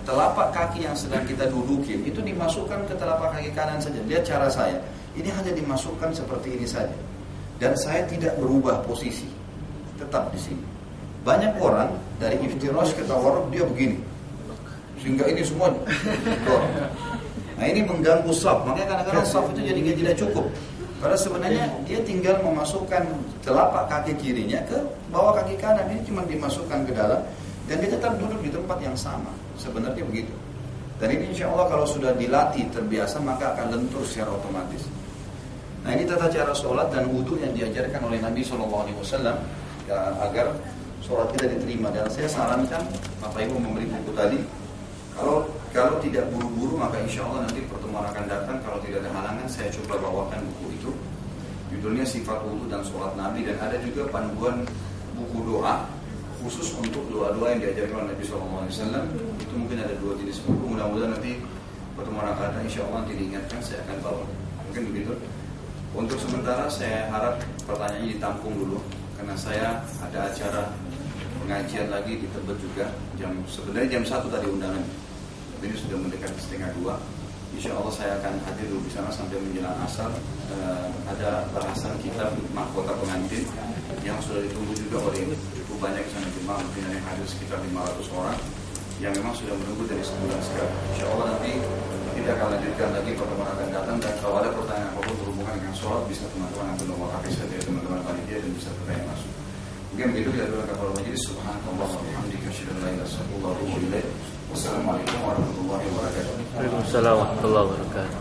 Telapak kaki yang sedang kita dudukin itu dimasukkan ke telapak kaki kanan saja. Lihat cara saya. Ini hanya dimasukkan seperti ini saja. Dan saya tidak berubah posisi. Tetap di sini. Banyak orang dari iftirash ke tawarruk dia begini. Sehingga ini semua dorong. Nah ini mengganggu shaf, makanya kadang-kadang shaf itu jadi tidak cukup. Padahal sebenarnya dia tinggal memasukkan telapak kaki kirinya ke bawah kaki kanan, ini cuma dimasukkan ke dalam dan dia tetap duduk di tempat yang sama. Sebenarnya begitu. Dan ini insya Allah kalau sudah dilatih terbiasa maka akan lentur secara otomatis. Nah ini tata cara sholat dan wudhu yang diajarkan oleh Nabi SAW ya, agar sholat kita diterima. Dan saya sarankan Bapak Ibu memberi buku tadi. Kalau tidak buru-buru maka insya Allah nanti pertemuan akan datang. Kalau tidak ada halangan saya coba bawakan buku itu. Judulnya Sifat Wudhu dan Sholat Nabi. Dan ada juga panduan buku doa khusus untuk doa-doa yang diajarkan oleh Nabi SAW. Itu mungkin ada 2 jenis buku. Mudah-mudahan nanti pertemuan akan datang insya Allah nanti diingatkan saya akan bawa. Mungkin begitu. Untuk sementara saya harap pertanyaannya ditampung dulu. Karena saya ada acara pengajian lagi di Tebet juga. Sebenarnya jam 1 tadi undangan. Ini sudah mendekati 1:30. Insya Allah saya akan hadir dulu di sana sampai menjelang asar. Ada bahasan kitab mahkota pengantin yang sudah ditunggu juga oleh cukup banyak sana jemaah, mungkin yang hadir sekitar 500 orang yang memang sudah menunggu dari sebulan sekarang. Insya Allah nanti kita akan lanjutkan lagi pertemuan akan datang. Dan kalau ada pertanyaan apapun berhubungan dengan sholat bisa teman-teman ambil nomor HP saya teman-teman panitia dan bisa bertanya langsung. Mungkin begitu kita dulu kafal majelis. Subhanallah wa bihamdihi asyhadu an la ilaha illallah wa atubu ilaik. Wassalamualaikum warahmatullahi wabarakatuh. Waalaikumsalam warahmatullahi wabarakatuh.